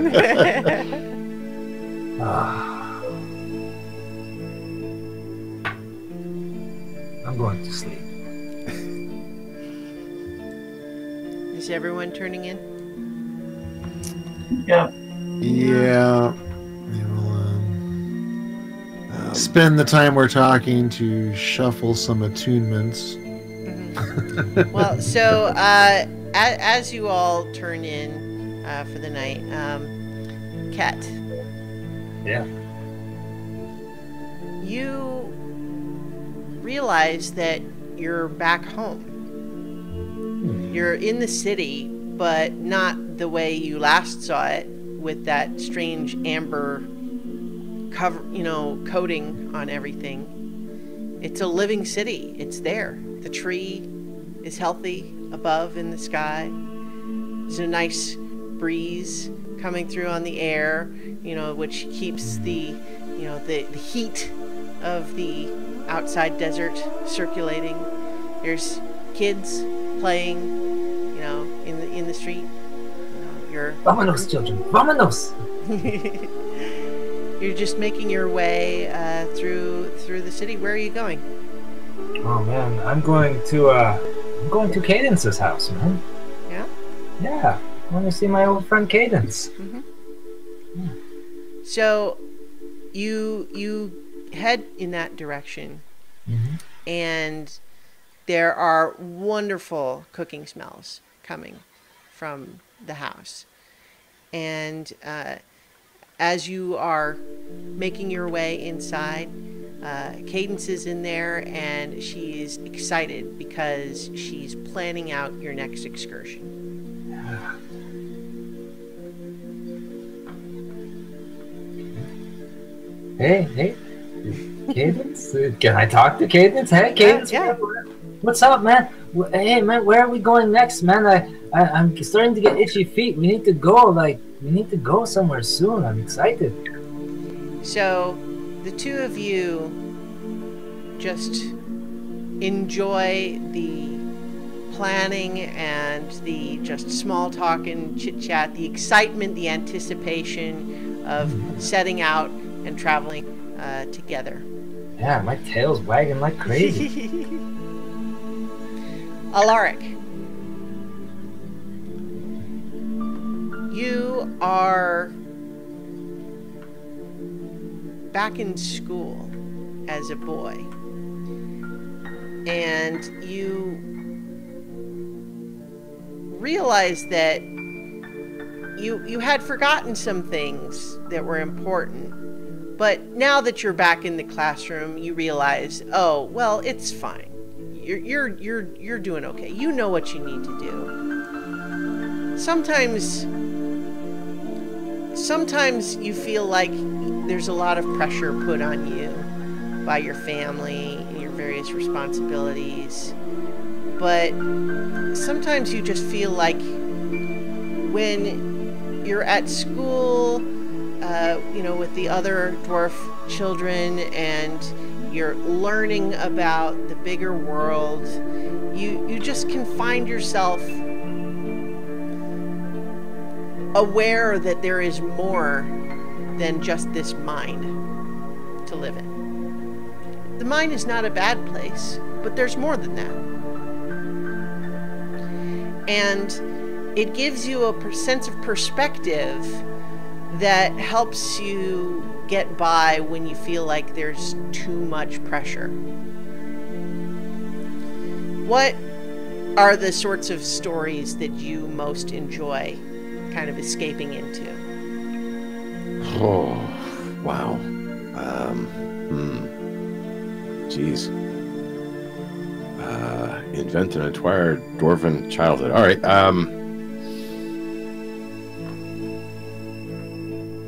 I'm going to sleep. Is everyone turning in? Yeah. Yeah. We'll spend the time we're talking to shuffle some attunements. Well, so as you all turn in for the night, Kat, Yeah. you realize that you're back home. You're in the city, but not the way you last saw it, with that strange amber coating on everything. It's a living city. It's there. The tree is healthy above in the sky. There's a nice breeze coming through on the air, which keeps the heat of the outside desert circulating. There's kids playing, in the street. Vámonos, children. Vámonos. You're just making your way through the city. Where are you going? Oh man, I'm going to Cadence's house, man. Yeah? Yeah. I want to see my old friend Cadence. So you head in that direction, and there are wonderful cooking smells coming from the house. And as you are making your way inside, Cadence is in there, and she's excited because she's planning out your next excursion. Hey, Cadence? Can I talk to Cadence? Hey, Cadence. Yeah. What's up, man? Hey, man, where are we going next, man? I'm starting to get itchy feet. We need to go. We need to go somewhere soon. I'm excited. So, the two of you just enjoy the planning and the just small talk and chit chat, the excitement, the anticipation of setting out and traveling together. Yeah, my tail's wagging like crazy. Alaric, you are back in school as a boy, and you realize that you had forgotten some things that were important, but now that you're back in the classroom, you realize, oh well, it's fine. You're doing okay. You know what you need to do. Sometimes you feel like there's a lot of pressure put on you by your family and your various responsibilities. But sometimes you just feel like when you're at school, with the other dwarf children and you're learning about the bigger world, you just can find yourself aware that there is more than just this mind to live in. The mind is not a bad place, but there's more than that. And it gives you a sense of perspective that helps you get by when you feel like there's too much pressure. What are the sorts of stories that you most enjoy kind of escaping into? Oh, wow. Geez. Invent and acquire dwarven childhood. All right.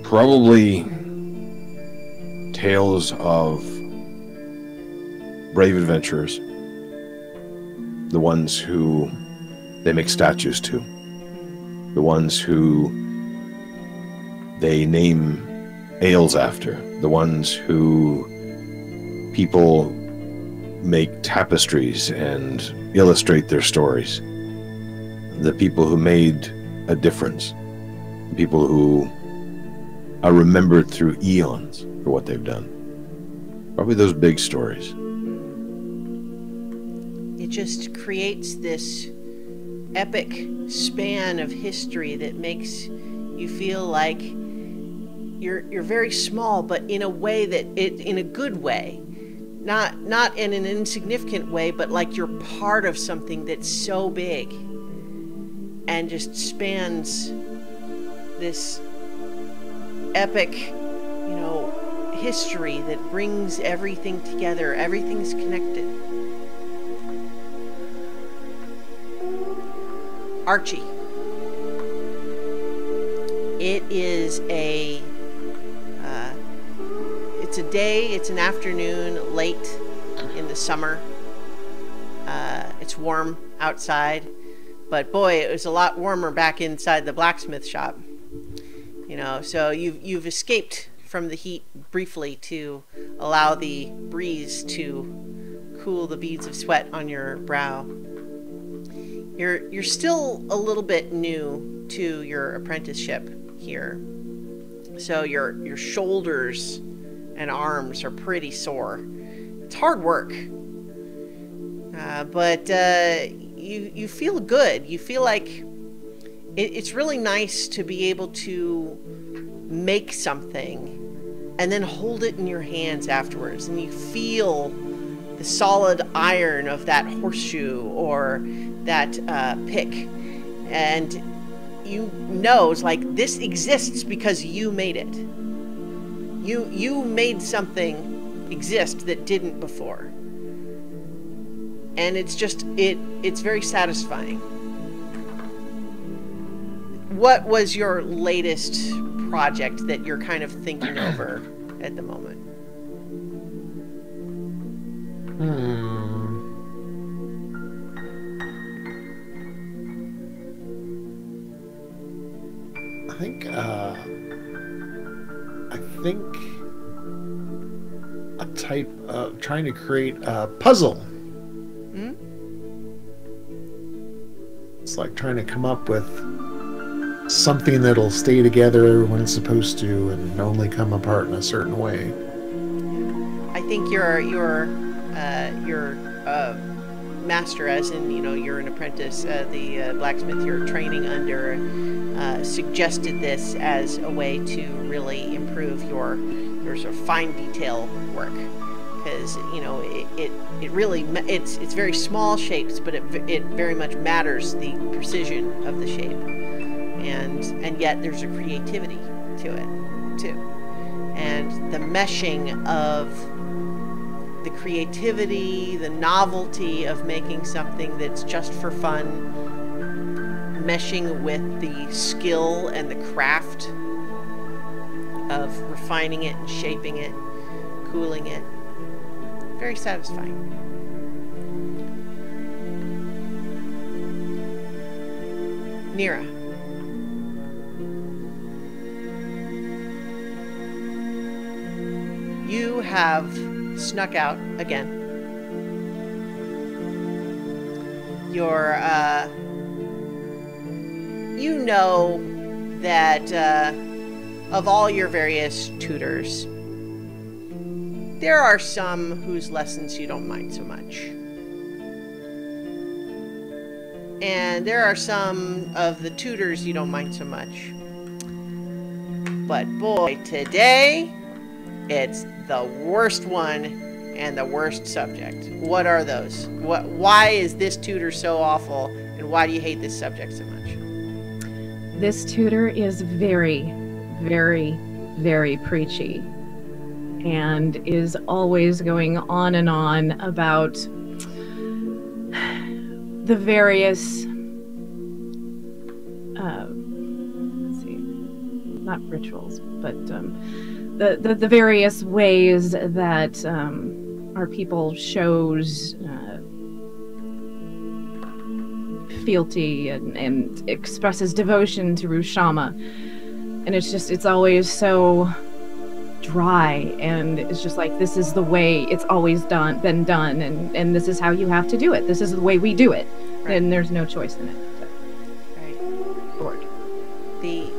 Probably tales of brave adventurers. The ones who they make statues to. The ones who they name ales after. The ones who people make tapestries and illustrate their stories. The people who made a difference. The people who are remembered through eons for what they've done. Probably those big stories. It just creates this epic span of history that makes you feel like you're very small, but in a way that in a good way, not in an insignificant way, but like you're part of something that's so big and just spans this epic, history that brings everything together. Everything's connected. Archie. It is it's a day, it's an afternoon, late in the summer. It's warm outside, but boy, it was a lot warmer back inside the blacksmith shop. So you've escaped from the heat briefly to allow the breeze to cool the beads of sweat on your brow. You're still a little bit new to your apprenticeship here, so your shoulders and arms are pretty sore. It's hard work, but you feel good. You feel like it's really nice to be able to make something and then hold it in your hands afterwards, and you feel the solid iron of that horseshoe or that pick, and it's like this exists because you made it. You made something exist that didn't before, and it's very satisfying. What was your latest project that you're kind of thinking over at the moment? I think a type of trying to create a puzzle. It's like trying to come up with something that'll stay together when it's supposed to and only come apart in a certain way. I think your master, as in, you know, you're an apprentice, the blacksmith you're training under, suggested this as a way to really improve your sort of fine detail work, because, you know, it really, it's very small shapes, but it very much matters the precision of the shape, and yet there's a creativity to it too, and the meshing of the creativity, the novelty of making something that's just for fun, meshing with the skill and the craft of refining it and shaping it, cooling it. Very satisfying. Nira. You have snuck out again. You're, you know that of all your various tutors, there are some whose lessons you don't mind so much. And there are some of the tutors you don't mind so much. But boy, today, it's the worst one and the worst subject. What are those? Why is this tutor so awful, and why do you hate this subject so much? This tutor is very, very, very preachy, and is always going on and on about the various, let's see, not rituals, but the various ways that our people shows fealty and expresses devotion to Rushama. And it's always so dry, and it's just like, this is the way it's always been done, and this is how you have to do it. This is the way we do it. Right. And there's no choice in it. So. Right. Bored. The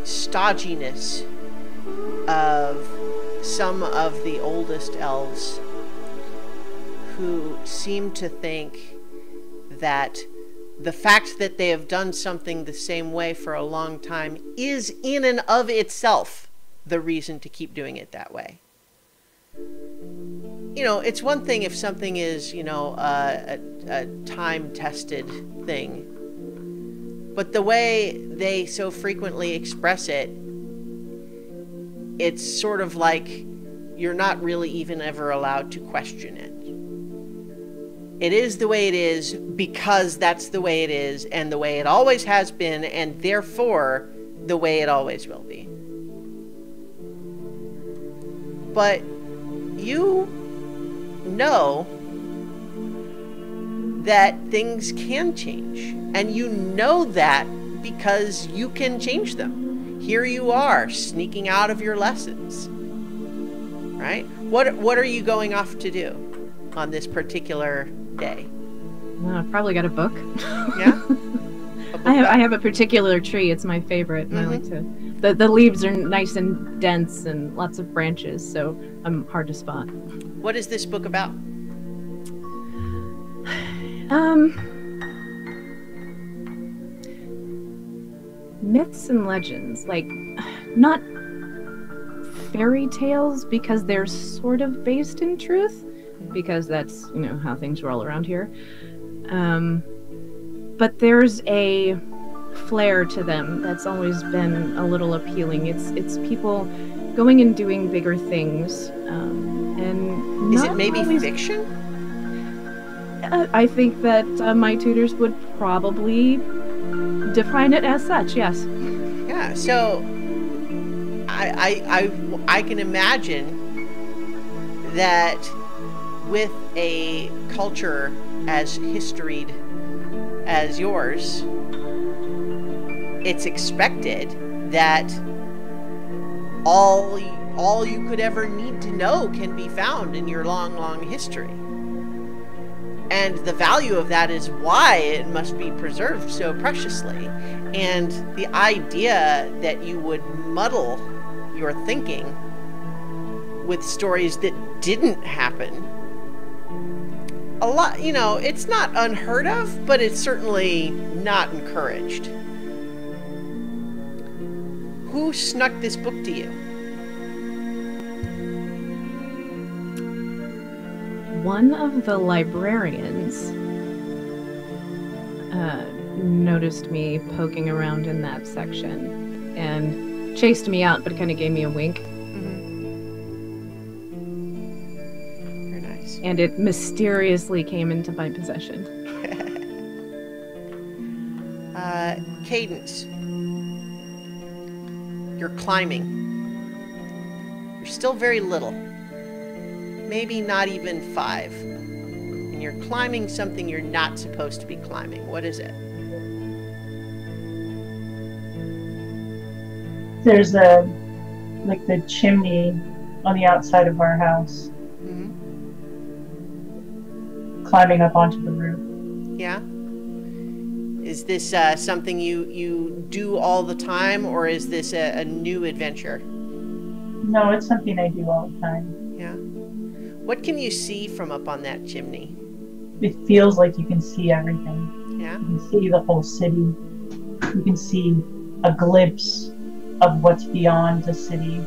stodginess of some of the oldest elves, who seem to think that the fact that they have done something the same way for a long time is in and of itself the reason to keep doing it that way. You know, it's one thing if something is, you know, a time-tested thing, but the way they so frequently express it, it's sort of like you're not really even ever allowed to question it. It is the way it is because that's the way it is, and the way it always has been, and therefore the way it always will be. But you know that things can change, and you know that because you can change them. Here you are, sneaking out of your lessons, right? What are you going off to do on this particular day? I've probably got a book. Yeah? I have a particular tree. It's my favorite. And I like to... The leaves are nice and dense and lots of branches, so I'm hard to spot. What is this book about? Myths and legends. Like, not fairy tales, because they're sort of based in truth, because that's, you know, how things roll around here. But there's a flair to them that's always been a little appealing. It's people going and doing bigger things. And is it maybe always fiction? I think that my tutors would probably define it as such. Yes. Yeah. So I can imagine that with a culture as historied as yours, it's expected that all you could ever need to know can be found in your long, long history. And the value of that is why it must be preserved so preciously. And the idea that you would muddle your thinking with stories that didn't happen, a lot, you know, it's not unheard of, but it's certainly not encouraged. Who snuck this book to you? One of the librarians noticed me poking around in that section and chased me out, but kind of gave me a wink. Mm-hmm. Very nice. And it mysteriously came into my possession. Cadence. You're climbing. You're still very little. Maybe not even 5. And you're climbing something you're not supposed to be climbing. What is it? There's like the chimney on the outside of our house. Mm-hmm. Climbing up onto the roof. Yeah? Is this something you do all the time, or is this a new adventure? No, it's something I do all the time. Yeah. What can you see from up on that chimney? It feels like you can see everything. Yeah? You can see the whole city. You can see a glimpse of what's beyond the city.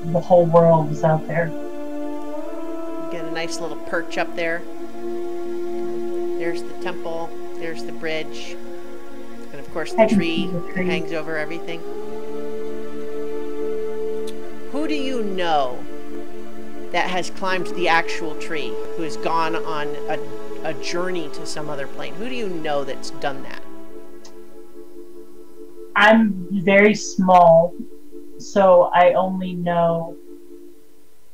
The whole world is out there. You get a nice little perch up there. There's the temple. There's the bridge. And of course the tree that hangs over everything. Who do you know that has climbed the actual tree, who has gone on a journey to some other plane? Who do you know that's done that? I'm very small, so I only know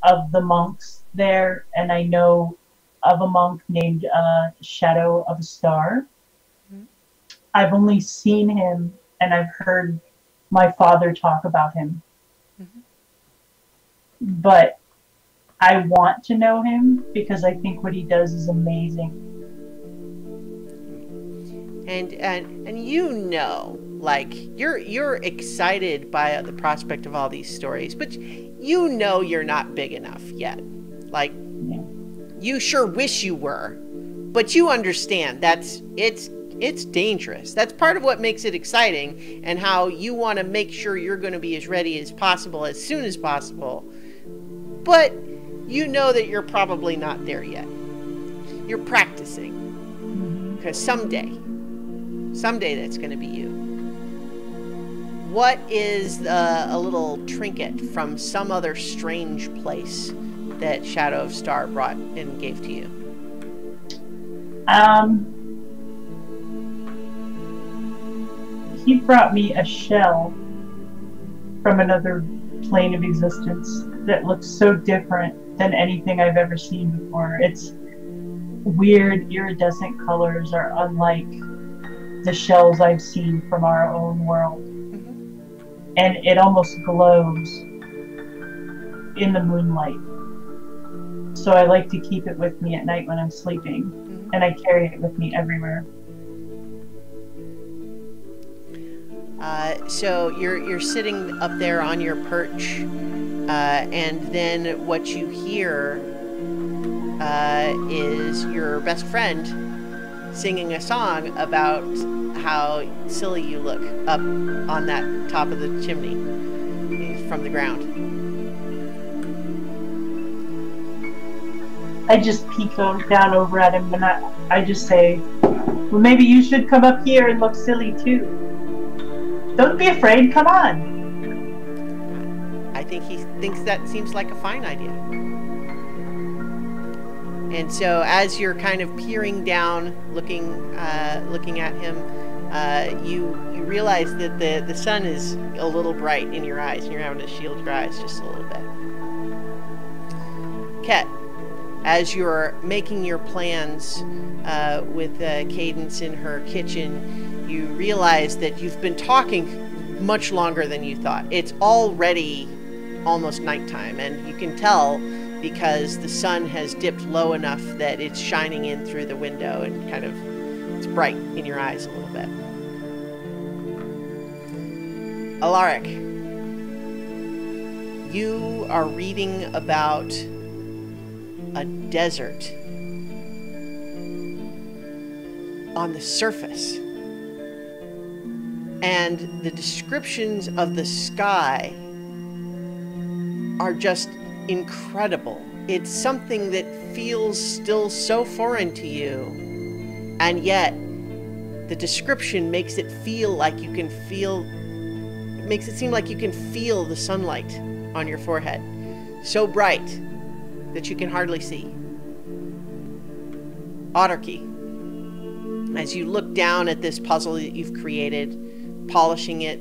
of the monks there, and I know of a monk named Shadow of a Star. Mm-hmm. I've only seen him, and I've heard my father talk about him. Mm-hmm. But I want to know him because I think what he does is amazing. And you know, like, you're excited by the prospect of all these stories, but you know you're not big enough yet. Like, yeah. You sure wish you were, but you understand it's dangerous. That's part of what makes it exciting, and how you want to make sure you're going to be as ready as possible as soon as possible. But you know that you're probably not there yet. You're practicing, because someday that's going to be you. What is a little trinket from some other strange place that Shadow of Star brought and gave to you? He brought me a shell from another plane of existence that looks so different than anything I've ever seen before. Its weird iridescent colors are unlike the shells I've seen from our own world. Mm-hmm. And it almost glows in the moonlight. So I like to keep it with me at night when I'm sleeping. Mm-hmm. And I carry it with me everywhere. So you're sitting up there on your perch, and then what you hear is your best friend singing a song about how silly you look up on that top of the chimney from the ground. I just peek down over at him, and I just say, well, maybe you should come up here and look silly too. Don't be afraid, come on. I think he thinks that seems like a fine idea. And so as you're kind of peering down, looking at him, you realize that the sun is a little bright in your eyes, and you're having to shield your eyes just a little bit. Marquette, as you're making your plans with Cadence in her kitchen, you realize that you've been talking much longer than you thought. It's already almost nighttime, and you can tell because the sun has dipped low enough that it's shining in through the window and kind of, it's bright in your eyes a little bit. Alaric, you are reading about a desert on the surface, and the descriptions of the sky are just incredible. It's something that feels still so foreign to you, and yet the description makes it feel like you can feel, it makes it seem like you can feel the sunlight on your forehead, so bright that you can hardly see. Otterkey, as you look down at this puzzle that you've created, polishing it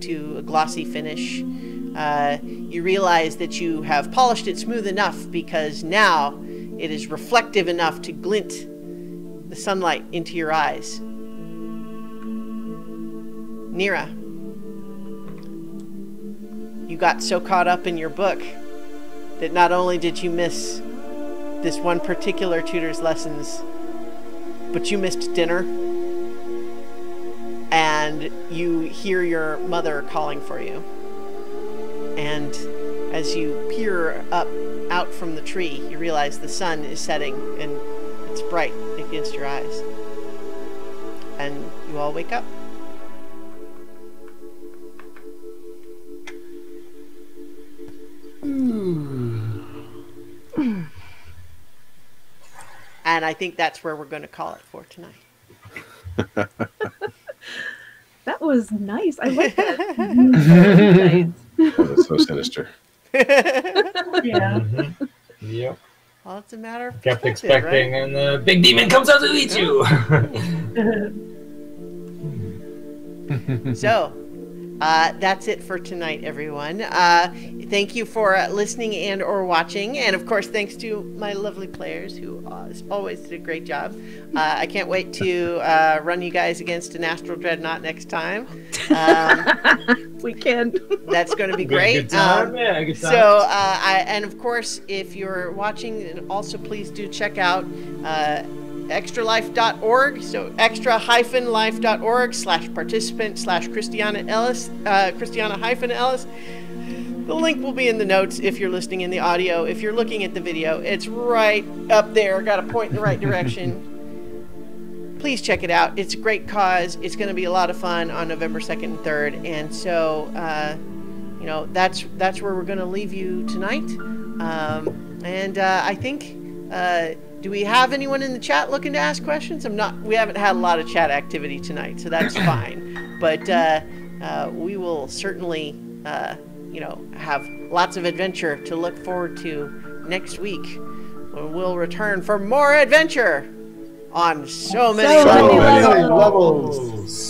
to a glossy finish, you realize that you have polished it smooth enough because now it is reflective enough to glint the sunlight into your eyes. Nira, you got so caught up in your book that not only did you miss this one particular tutor's lessons, but you missed dinner, and you hear your mother calling for you. And as you peer up out from the tree, you realize the sun is setting and it's bright against your eyes. And you all wake up. And I think that's where we're going to call it for tonight. That was nice. I like that. That's so sinister. Yeah. Yep. Well, it's a matter of Kept perspective, expecting, right? and the big demon comes out to eat you. So, that's it for tonight, everyone. Thank you for listening and or watching. And, of course, thanks to my lovely players who always did a great job. I can't wait to run you guys against an Astral Dreadnought next time. We can. That's going to be great. Good time. Yeah, good time. So, and of course, if you're watching, also please do check out extralife.org. So extra-life.org/participant/Christiana Ellis, Christiana-Ellis. The link will be in the notes if you're listening in the audio. If you're looking at the video, it's right up there. Got to point in the right direction. Please check it out. It's a great cause. It's going to be a lot of fun on November 2nd and 3rd. And so, you know, that's where we're going to leave you tonight. I think, do we have anyone in the chat looking to ask questions? We haven't had a lot of chat activity tonight, so that's fine. But we will certainly, you know, have lots of adventure to look forward to next week, when we'll return for more adventure on so many So many levels. levels.